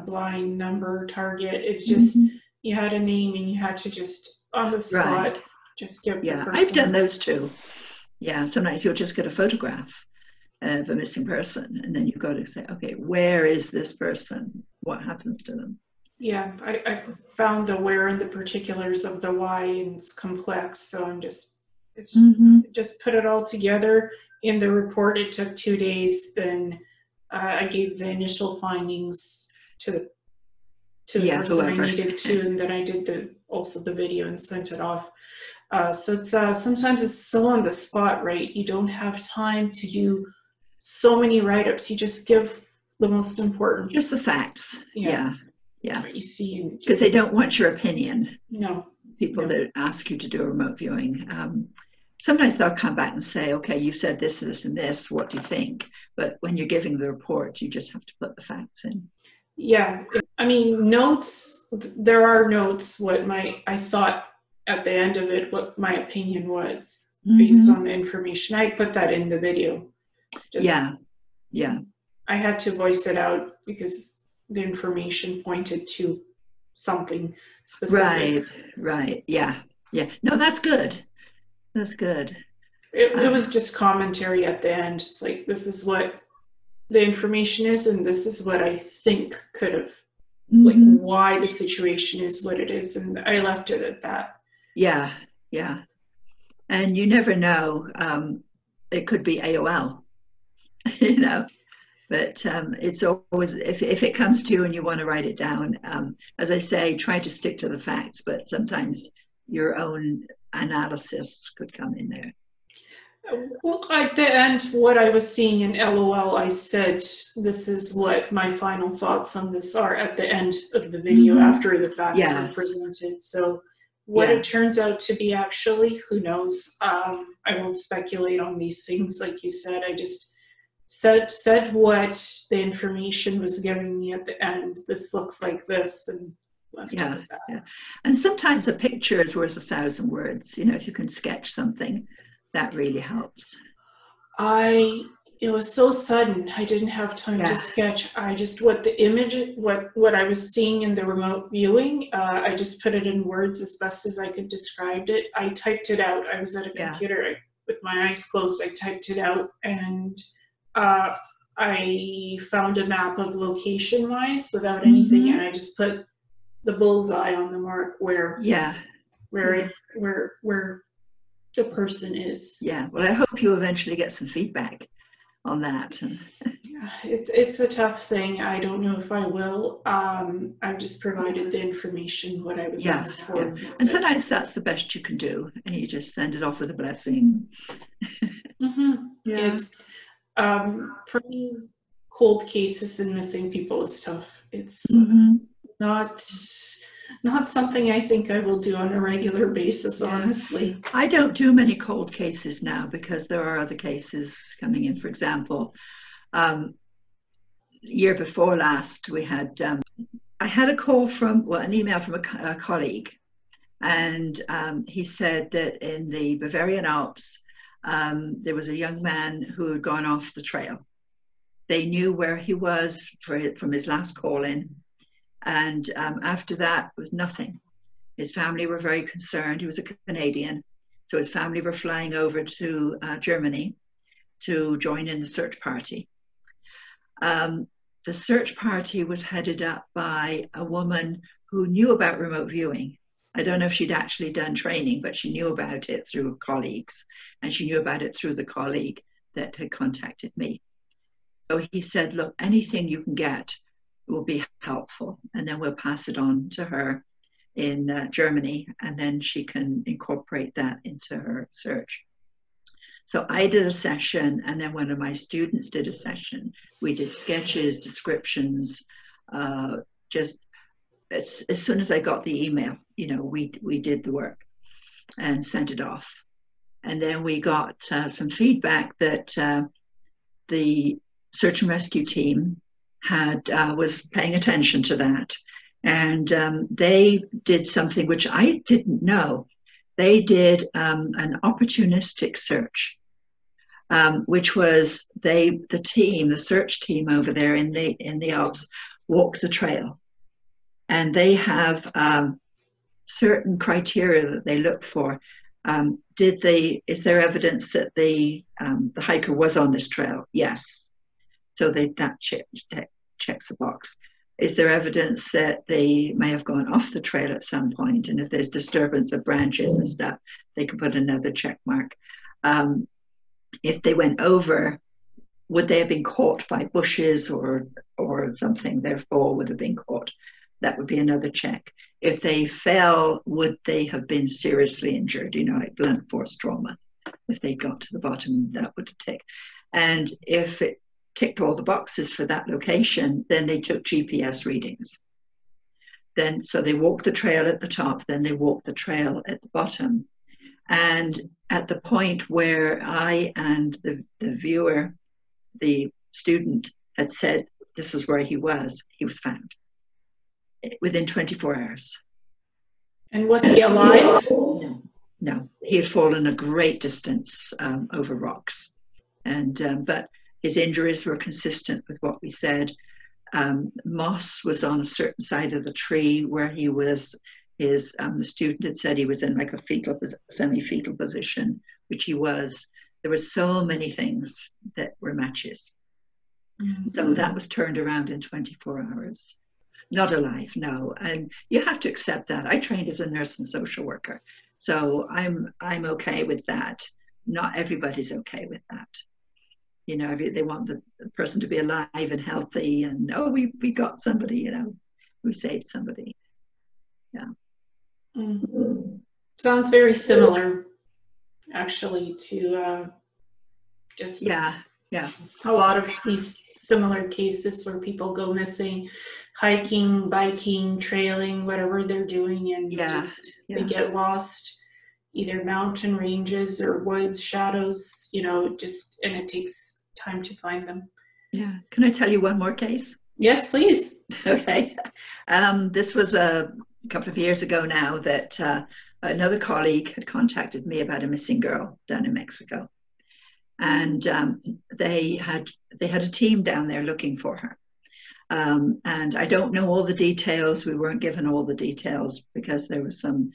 blind number target. It's just you had a name and you had to just on the spot just give the person. I've done those too. Yeah, sometimes you'll just get a photograph of a missing person, and then you've got to say, okay, where is this person? What happens to them? Yeah, I found the where and the particulars of the why, and it's complex. So just put it all together in the report. It took 2 days. Then I gave the initial findings to the person I needed to, and then I did also the video and sent it off. So it's sometimes it's so on the spot, right? You don't have time to do so many write-ups. You just give the most important. Just the facts. Yeah. What you see. Because they don't want your opinion. No. People that ask you to do a remote viewing. Sometimes they'll come back and say, okay, you said this, this, and this. What do you think? But when you're giving the report, you just have to put the facts in. Yeah. I mean, notes, there are notes, I thought at the end of it, what my opinion was based on the information. I put that in the video. I had to voice it out because the information pointed to something specific. Right. Yeah. No, that's good. That's good. It was just commentary at the end. It's like, this is what the information is, and this is what I think could have, like, why the situation is what it is. And I left it at that. Yeah. And you never know. It could be AOL, but it's always, if it comes to you and you want to write it down, as I say, try to stick to the facts, but sometimes your own analysis could come in there. Well, at the end, what I was seeing in LOL, I said, this is what my final thoughts on this are at the end of the video after the facts were presented. So what it turns out to be actually, who knows? I won't speculate on these things. Like you said, I just said what the information was giving me at the end. This looks like this, and left it at that. Yeah. And sometimes a picture is worth 1,000 words. If you can sketch something, that really helps. It was so sudden. I didn't have time to sketch. What I was seeing in the remote viewing, I just put it in words as best as I could describe it. I typed it out. I was at a computer with my eyes closed. I typed it out, and I found a map of location-wise without anything, and I just put the bullseye on the mark where the person is. Yeah, well, I hope you eventually get some feedback on that. It's a tough thing. I don't know if I will. I've just provided the information, what I was asked for. Yeah. And sometimes that's the best you can do, and you just send it off with a blessing. For me, cold cases and missing people is tough. It's not something I think I will do on a regular basis, honestly. I don't do many cold cases now because there are other cases coming in. For example, year before last, we had I had a call from, well, an email from a colleague, and he said that in the Bavarian Alps, there was a young man who had gone off the trail. They knew where he was from his last call in, and after that was nothing. His family were very concerned. He was a Canadian, so his family were flying over to Germany to join in the search party. The search party was headed up by a woman who knew about remote viewing. I don't know if she'd actually done training, but she knew about it through colleagues, and she knew about it through the colleague that had contacted me. So he said, look, anything you can get will be helpful, and then we'll pass it on to her in Germany, and then she can incorporate that into her search. So I did a session, and then one of my students did a session. We did sketches, descriptions, just as soon as I got the email, we did the work and sent it off. And then we got some feedback that the search and rescue team was paying attention to that. And they did something which I didn't know. They did an opportunistic search, which was the search team over there in the Alps walk the trail, and they have certain criteria that they look for. Is there evidence that the hiker was on this trail? Yes, so that checks a box. Is there evidence that they may have gone off the trail at some point? And if there's disturbance of branches and stuff, they can put another check mark. If they went over, would they have been caught by bushes or something? Their fall would have been caught. That would be another check. If they fell, would they have been seriously injured? Like blunt force trauma. If they got to the bottom, that would tick. And if it ticked all the boxes for that location, then they took GPS readings. So they walked the trail at the top, then they walked the trail at the bottom. And at the point where I and the viewer, the student, had said this was where he was found within 24 hours. And was he alive? No, he had fallen a great distance over rocks. But his injuries were consistent with what we said. Moss was on a certain side of the tree where he was. The student had said he was in like a semi-fetal position, which he was. There were so many things that were matches. Mm-hmm. So that was turned around in 24 hours. Not alive, no. And you have to accept that. I trained as a nurse and social worker, so I'm okay with that. Not everybody's okay with that. They want the person to be alive and healthy, and we got somebody, we saved somebody. Yeah. Mm-hmm. Sounds very similar, actually, to just yeah a lot of these similar cases where people go missing, hiking, biking, trailing, whatever they're doing, and they get lost, either mountain ranges or woods, shadows, and it takes time to find them. Yeah. Can I tell you one more case? Yes, please. Okay. This was a couple of years ago now that another colleague had contacted me about a missing girl down in Mexico. And they had a team down there looking for her. And I don't know all the details. We weren't given all the details because there was some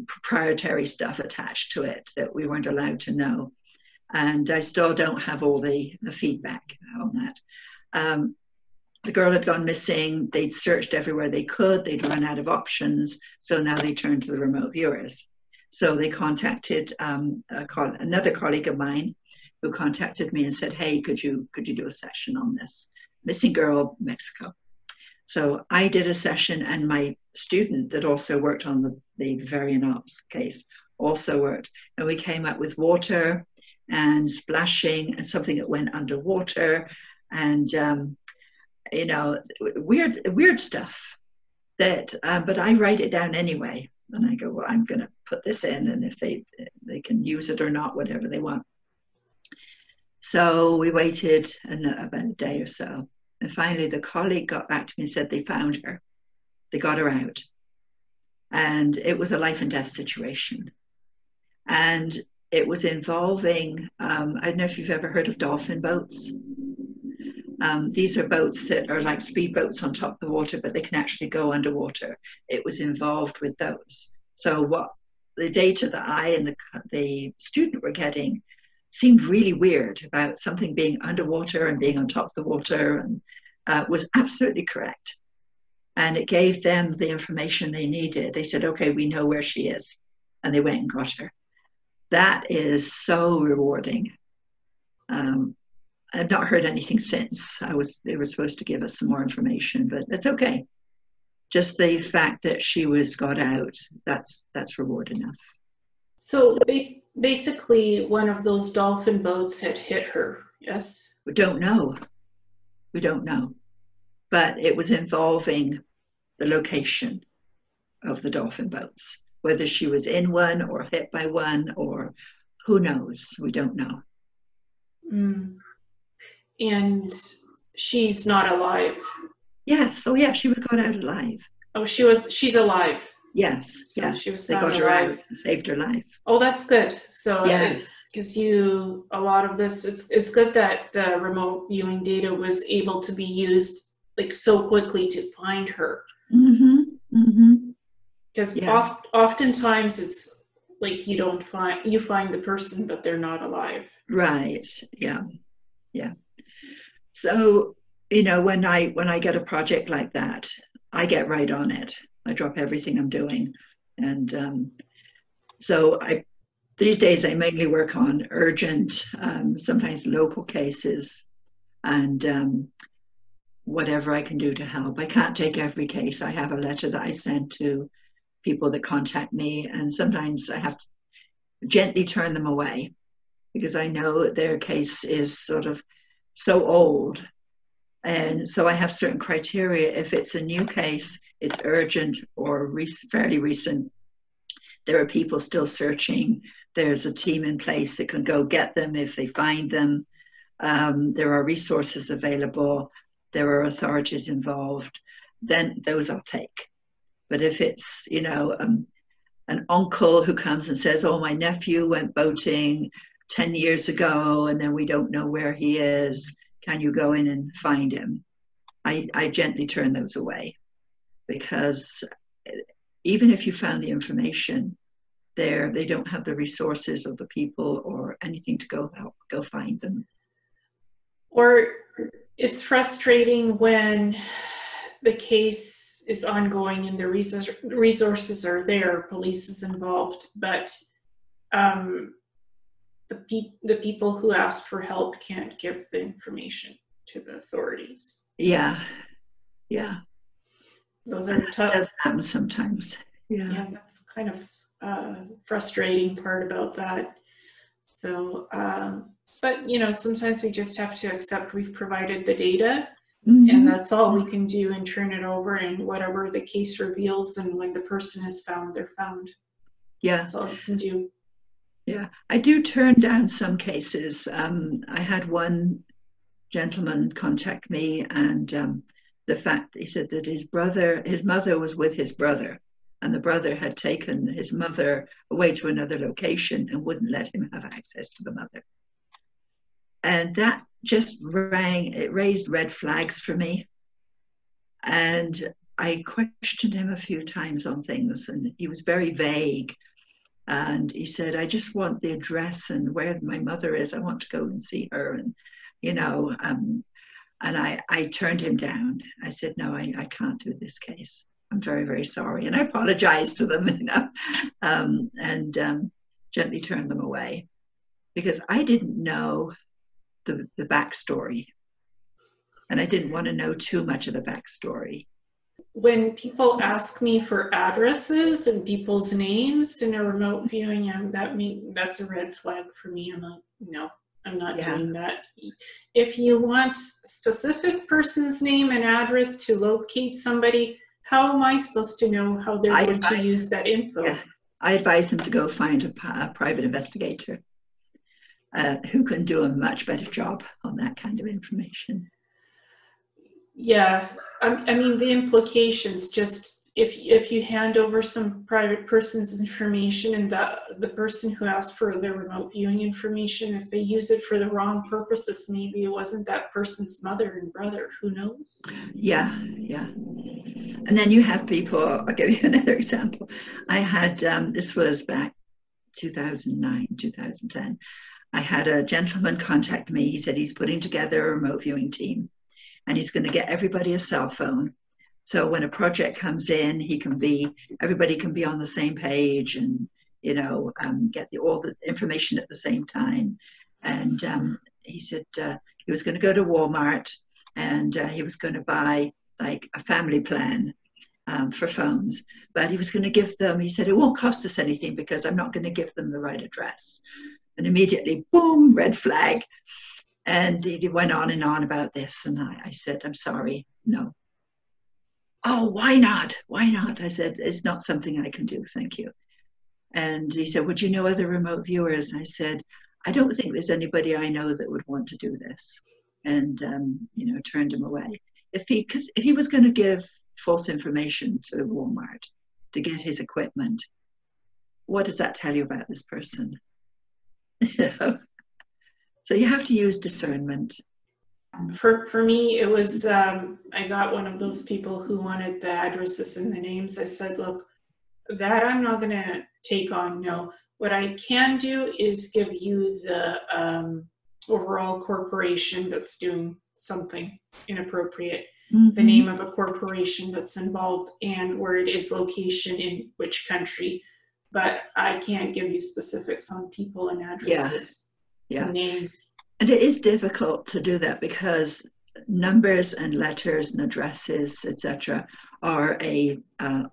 proprietary stuff attached to it that we weren't allowed to know. And I still don't have all the feedback on that. The girl had gone missing. They'd searched everywhere they could. They'd run out of options. So now they turned to the remote viewers. So they contacted another colleague of mine who contacted me and said, hey, could you do a session on this missing girl, Mexico? So I did a session, and my student that also worked on the Bavarian Alps case also worked. And we came up with water, and splashing and something that went underwater and, weird stuff that, but I write it down anyway. And I go, well, I'm going to put this in, and if they can use it or not, whatever they want. So we waited about a day or so. And finally, the colleague got back to me and said they found her. They got her out. And it was a life and death situation. And it was involving, I don't know if you've ever heard of dolphin boats. These are boats that are like speedboats on top of the water, but they can actually go underwater. It was involved with those. So what the data that I and the student were getting seemed really weird about something being underwater and being on top of the water, and was absolutely correct. And it gave them the information they needed. They said, okay, we know where she is. And they went and got her. That is so rewarding. I've not heard anything since. They were supposed to give us some more information, but that's okay. Just the fact that she got out, that's reward enough. So basically one of those dolphin boats had hit her, yes? We don't know. But it was involving the location of the dolphin boats. Whether she was in one or hit by one, or who knows, we don't know. Mm. And she's not alive? Yes. Oh yeah, she was got out alive. Oh, she's alive? Yes. So yeah. She was they not got alive. her out and saved her life. Oh, that's good. So yes. Because a lot of this, it's good that the remote viewing data was able to be used like so quickly to find her. Because oftentimes it's like you find the person, but they're not alive. Right. Yeah. So, when I get a project like that, I get right on it. I drop everything I'm doing. And so these days I mainly work on urgent, sometimes local cases, and whatever I can do to help. I can't take every case. I have a letter that I send to people that contact me, and sometimes I have to gently turn them away because I know that their case is sort of so old. And so I have certain criteria. If it's a new case, it's urgent or fairly recent, there are people still searching. There's a team in place that can go get them if they find them. There are resources available. There are authorities involved. Then those I'll take. But if it's, an uncle who comes and says, oh, my nephew went boating 10 years ago and then we don't know where he is, can you go in and find him? I gently turn those away, because even if you found the information there, they don't have the resources or the people or anything to go find them. Or it's frustrating when the case is ongoing and the resources are there, police is involved, but the people who ask for help can't give the information to the authorities. Yeah. Those are tough. It does happen sometimes. Yeah, that's kind of frustrating part about that. So, but sometimes we just have to accept we've provided the data, and that's all we can do, and turn it over, and whatever the case reveals, and when the person is found, they're found. Yeah. That's all you can do. Yeah, I do turn down some cases. I had one gentleman contact me, and the fact he said that his mother was with his brother, and the brother had taken his mother away to another location and wouldn't let him have access to the mother. And that just raised red flags for me. And I questioned him a few times on things, and he was very vague. And he said, I just want the address and where my mother is. I want to go and see her. And, and I turned him down. I said, no, I can't do this case. I'm very, very sorry. And I apologized to them, and gently turned them away, because I didn't know the backstory. And I didn't want to know too much of the backstory. when people ask me for addresses and people's names in a remote viewing, that's a red flag for me. I'm like, no, I'm not doing that. If you want specific person's name and address to locate somebody, how am I supposed to know how they're going to use that info? Yeah, I advise them to go find a private investigator who can do a much better job on that kind of information. Yeah, I mean, the implications, just if you hand over some private person's information and the person who asked for the remote viewing information, if they use it for the wrong purposes, maybe it wasn't that person's mother and brother, who knows? Yeah. And then you have people, I'll give you another example. I had, this was back 2009, 2010. I had a gentleman contact me. He said he's putting together a remote viewing team and he's going to get everybody a cell phone. So when a project comes in, everybody can be on the same page and, get all the information at the same time. And he said he was going to go to Walmart and he was going to buy like a family plan for phones, but he was going to give them, he said, it won't cost us anything because I'm not going to give them the right address. And immediately, boom, red flag. And he went on and on about this. And I said, I'm sorry, no. Oh, why not? Why not? I said, it's not something I can do, thank you. And he said, would you know other remote viewers? And I said, I don't think there's anybody I know that would want to do this. And, turned him away. Because if he was going to give false information to Walmart to get his equipment, what does that tell you about this person? So you have to use discernment. For me, it was, I got one of those people who wanted the addresses and the names. I said, look, that I'm not going to take on, no. What I can do is give you the overall corporation that's doing something inappropriate, the name of a corporation that's involved, and where it is location in which country. But I can't give you specifics on people and addresses and names. And it is difficult to do that because numbers and letters and addresses, etc., are done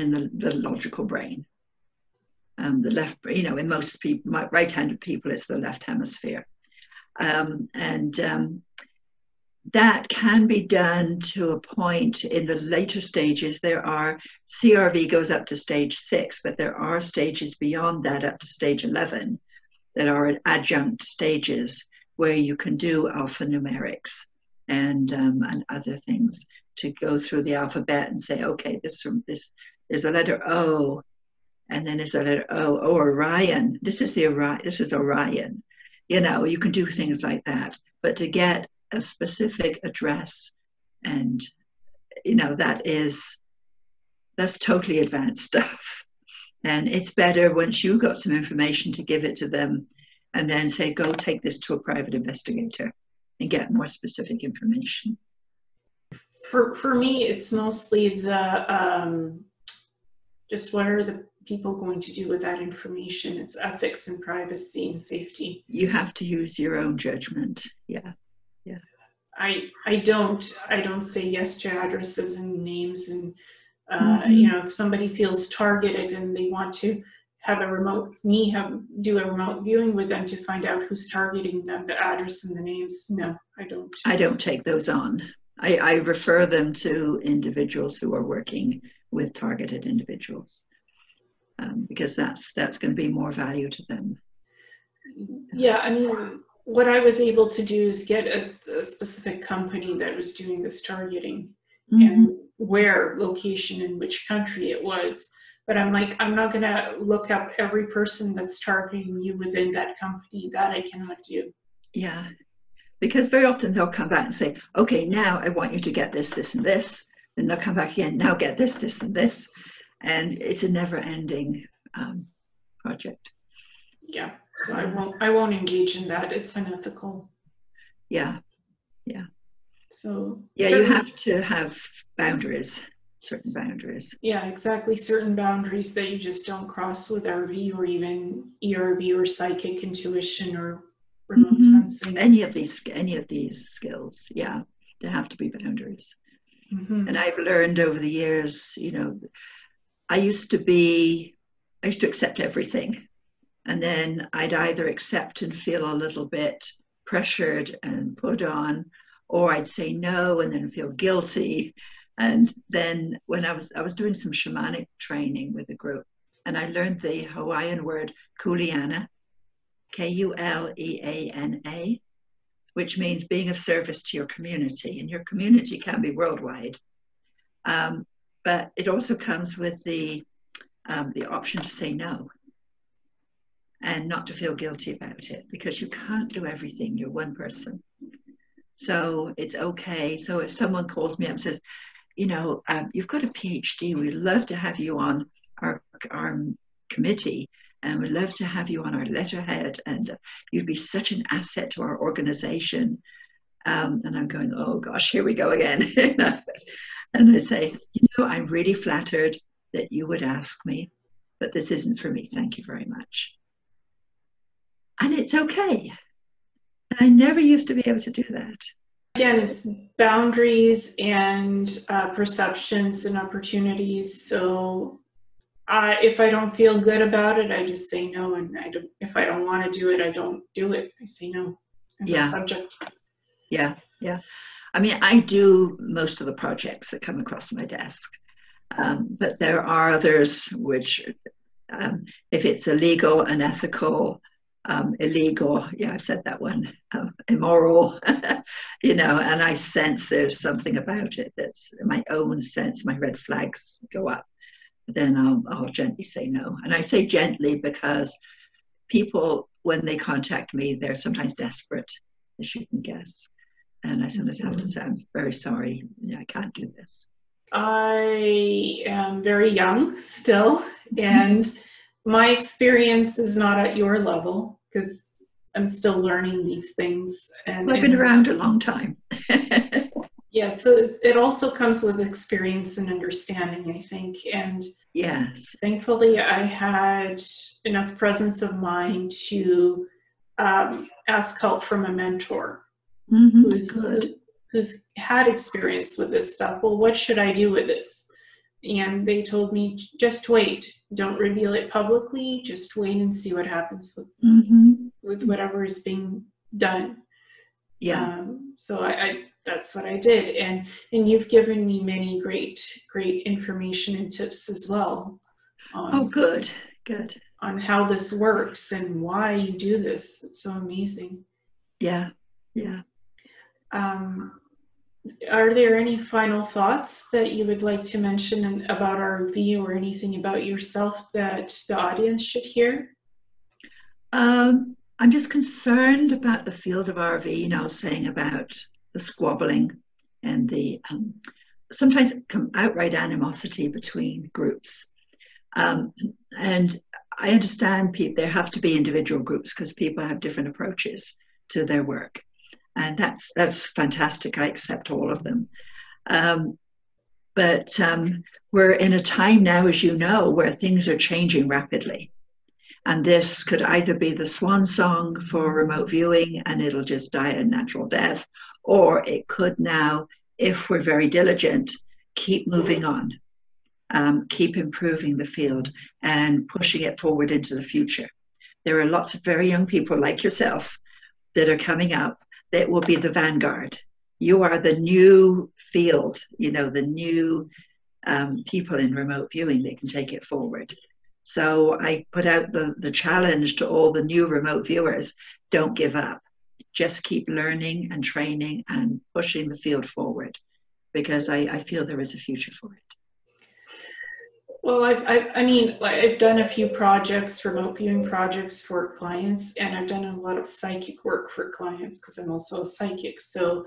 in the logical brain. The left, in most people, right-handed people, it's the left hemisphere. That can be done to a point. In the later stages. CRV goes up to stage 6, but there are stages beyond that up to stage 11 that are adjunct stages where you can do alphanumerics and other things to go through the alphabet and say, okay, there's a letter O, and then there's a letter O. Oh, Orion. This is Orion. You can do things like that. But to get a specific address, and that's totally advanced stuff. And it's better once you got some information to give it to them and then say, go take this to a private investigator and get more specific information. For me, it's mostly the just what are the people going to do with that information? It's ethics and privacy and safety. You have to use your own judgment. Yeah. I don't say yes to addresses and names, and if somebody feels targeted and they want to have do a remote viewing with them to find out who's targeting them, the address and the names, no, I don't. I don't take those on. I refer them to individuals who are working with targeted individuals because that's going to be more value to them. Yeah, I mean, what I was able to do is get a specific company that was doing this targeting and where location in which country it was. But I'm like, I'm not going to look up every person that's targeting you within that company. That I cannot do. Yeah, because very often they'll come back and say, okay, now I want you to get this, this, and this. Then they'll come back again, now get this, this, and this. And it's a never-ending project. Yeah, so I won't engage in that. It's unethical. Yeah. So you have to have boundaries. Certain boundaries. Yeah, exactly. Certain boundaries that you just don't cross with RV or even ERV or psychic intuition or remote sensing. Any of these skills, yeah, there have to be boundaries. And I've learned over the years, you know, I used to accept everything. And then I'd either accept and feel a little bit pressured and put on, or I'd say no and then feel guilty. And then when I was doing some shamanic training with a group, and I learned the Hawaiian word Kuleana, Kuleana, which means being of service to your community. And your community can be worldwide. But it also comes with the option to say no and not to feel guilty about it, because you can't do everything. You're one person. So it's okay. So if someone calls me up and says, you know, you've got a PhD, we'd love to have you on our committee, and we'd love to have you on our letterhead, and you'd be such an asset to our organization. And I'm going, oh gosh, here we go again. And I say, you know, I'm really flattered that you would ask me, but this isn't for me. Thank you very much. And it's okay. And I never used to be able to do that. Again, it's boundaries and perceptions and opportunities. So if I don't feel good about it, I just say no. And if I don't want to do it, I don't do it. I say no. Yeah. Subject. Yeah, yeah. I mean, I do most of the projects that come across my desk. But there are others which, if it's illegal, unethical, illegal, yeah, I've said that one, immoral, you know, and I sense there's something about it that's my own sense, my red flags go up, then I'll gently say no. And I say gently because people, when they contact me, they're sometimes desperate, as you can guess. And I sometimes have to say, I'm very sorry, I can't do this. I am very young still, and my experience is not at your level because I'm still learning these things. And I've been around a long time. Yeah, so it also comes with experience and understanding, I think. And yes, thankfully, I had enough presence of mind to ask help from a mentor who's had experience with this stuff. Well, what should I do with this? And they told me, just wait. Don't reveal it publicly. Just wait and see what happens with whatever is being done. Yeah. So I that's what I did. And you've given me many great information and tips as well. Oh, good. On how this works and why you do this. It's so amazing. Yeah. Are there any final thoughts that you would like to mention about our review, or anything about yourself that the audience should hear? I'm just concerned about the field of RV. You know, I was saying about the squabbling and the sometimes outright animosity between groups. And I understand there have to be individual groups because people have different approaches to their work. And that's fantastic. I accept all of them. But we're in a time now, as you know, where things are changing rapidly. And this could either be the swan song for remote viewing and it'll just die a natural death, or it could now, if we're very diligent, keep moving on, keep improving the field and pushing it forward into the future. There are lots of very young people like yourself that are coming up that will be the vanguard. You are the new field, you know, the new people in remote viewing that can take it forward. So I put out the challenge to all the new remote viewers, don't give up. Just keep learning and training and pushing the field forward, because I feel there is a future for it. Well, I mean, I've done a few projects, remote viewing projects for clients, and I've done a lot of psychic work for clients because I'm also a psychic. So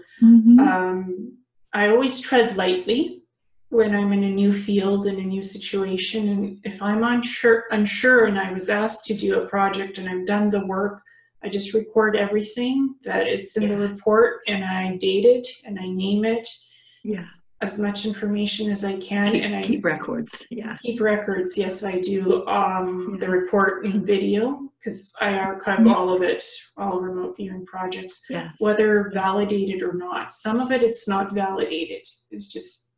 I always tread lightly when I'm in a new field, in a new situation. And if I'm unsure and I was asked to do a project and I've done the work, I just record everything that it's in the report, and I date it and I name it. Yeah. As much information as I can. I keep records. Yeah. Keep records. Yes, I do. The report in video, because I archive all of it, all remote viewing projects, whether validated or not. Some of it, it's not validated. It's just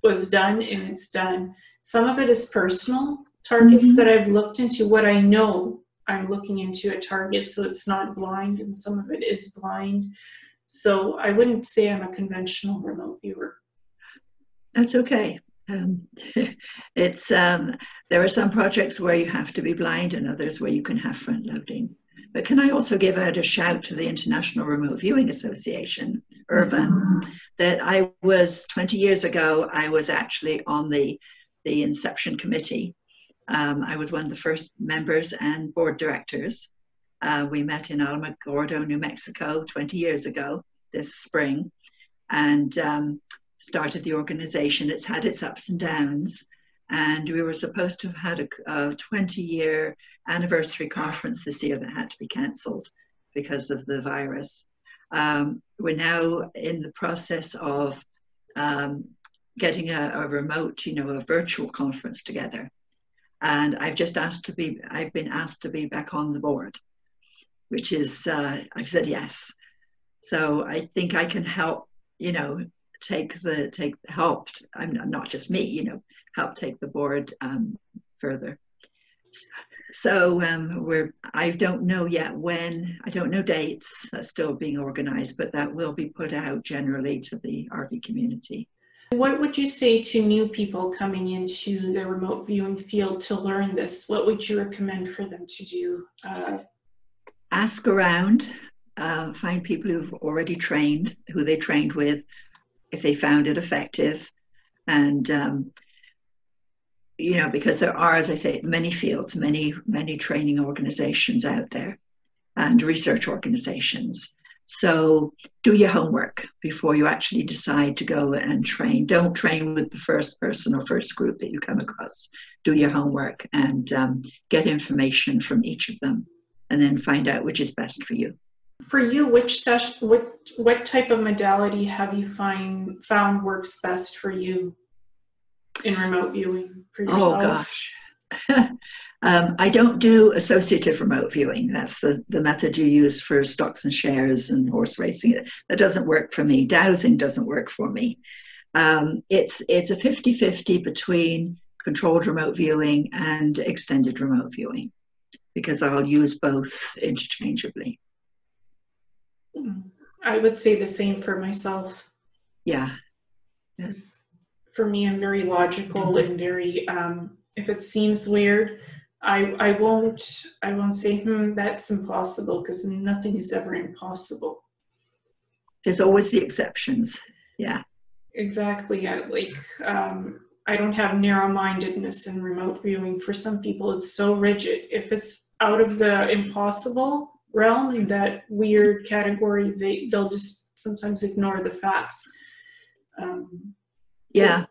was done and it's done. Some of it is personal targets that I've looked into, what I know I'm looking into a target, so it's not blind, and some of it is blind. So I wouldn't say I'm a conventional remote viewer. That's okay. It's there are some projects where you have to be blind and others where you can have front loading. But can I also give out a shout to the International Remote Viewing Association, IRVA, that I was 20 years ago, I was actually on the inception committee. I was one of the first members and board directors. We met in Alamogordo, New Mexico 20 years ago this spring, and started the organization. It's had its ups and downs, and we were supposed to have had a 20-year anniversary conference this year that had to be cancelled because of the virus. We're now in the process of getting a remote, a virtual conference together. And I've been asked to be back on the board, which is, I've said yes. So I think I can help, help, I'm not just me, help take the board further. So I don't know yet when, I don't know dates, that's still being organized, but that will be put out generally to the RV community. What would you say to new people coming into the remote viewing field to learn this? What would you recommend for them to do? Ask around, find people who've already trained, who they trained with, if they found it effective. And, because there are, as I say, many fields, many training organizations out there and research organizations. So do your homework before you actually decide to go and train. Don't train with the first person or first group that you come across. Do your homework and get information from each of them, and then find out which is best for you. For you, what type of modality have you found works best for you in remote viewing for yourself? Oh gosh. I don't do associative remote viewing. That's the method you use for stocks and shares and horse racing. That doesn't work for me. Dowsing doesn't work for me. It's a 50-50 between controlled remote viewing and extended remote viewing, because I'll use both interchangeably. I would say the same for myself. Yeah. Yes. For me, I'm very logical and very, if it seems weird, I won't say, that's impossible, because nothing is ever impossible. There's always the exceptions. Yeah. Exactly. I don't have narrow-mindedness in remote viewing. For some people, it's so rigid. If it's out of the impossible realm, in that weird category, they'll just sometimes ignore the facts. Yeah.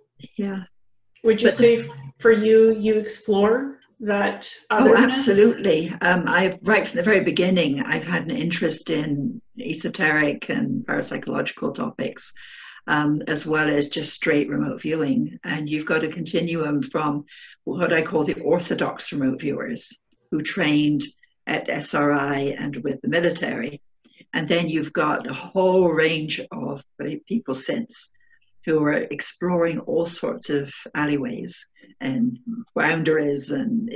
Would you say for you explore that otherness? Oh, absolutely. Right from the very beginning, I've had an interest in esoteric and parapsychological topics, as well as just straight remote viewing. And you've got a continuum from what I call the orthodox remote viewers who trained at SRI and with the military. And then you've got a whole range of people since who are exploring all sorts of alleyways and boundaries, and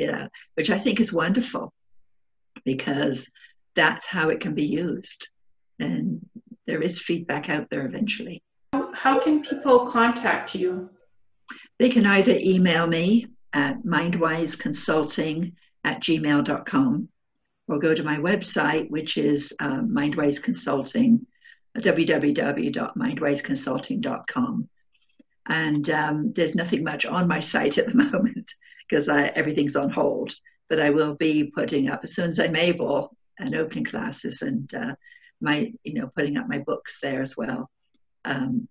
which I think is wonderful, because that's how it can be used. And there is feedback out there eventually. How can people contact you? They can either email me at mindwiseconsulting@gmail.com, or go to my website, which is Mindwise Consulting, www.mindwiseconsulting.com. And there's nothing much on my site at the moment because everything's on hold, but I will be putting up, as soon as I'm able, and opening classes and putting up my books there as well.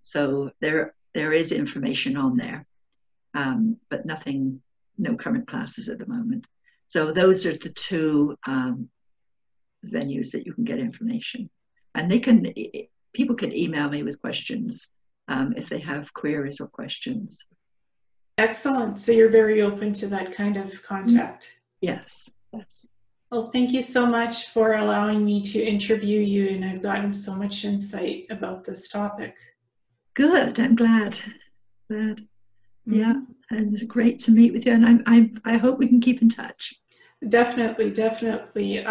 So there is information on there, but no current classes at the moment. So those are the two venues that you can get information. And people can email me with questions if they have queries or questions. Excellent. So you're very open to that kind of contact. Yes. Well, thank you so much for allowing me to interview you, and I've gotten so much insight about this topic. Good. I'm glad. Yeah, and it's great to meet with you, and I hope we can keep in touch. Definitely, definitely.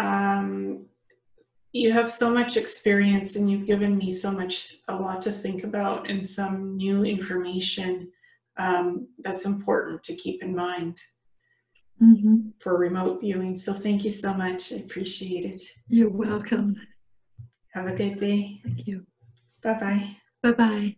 You have so much experience, and you've given me a lot to think about, and some new information that's important to keep in mind for remote viewing. So thank you so much. I appreciate it. You're welcome. Have a good day. Thank you. Bye-bye. Bye-bye.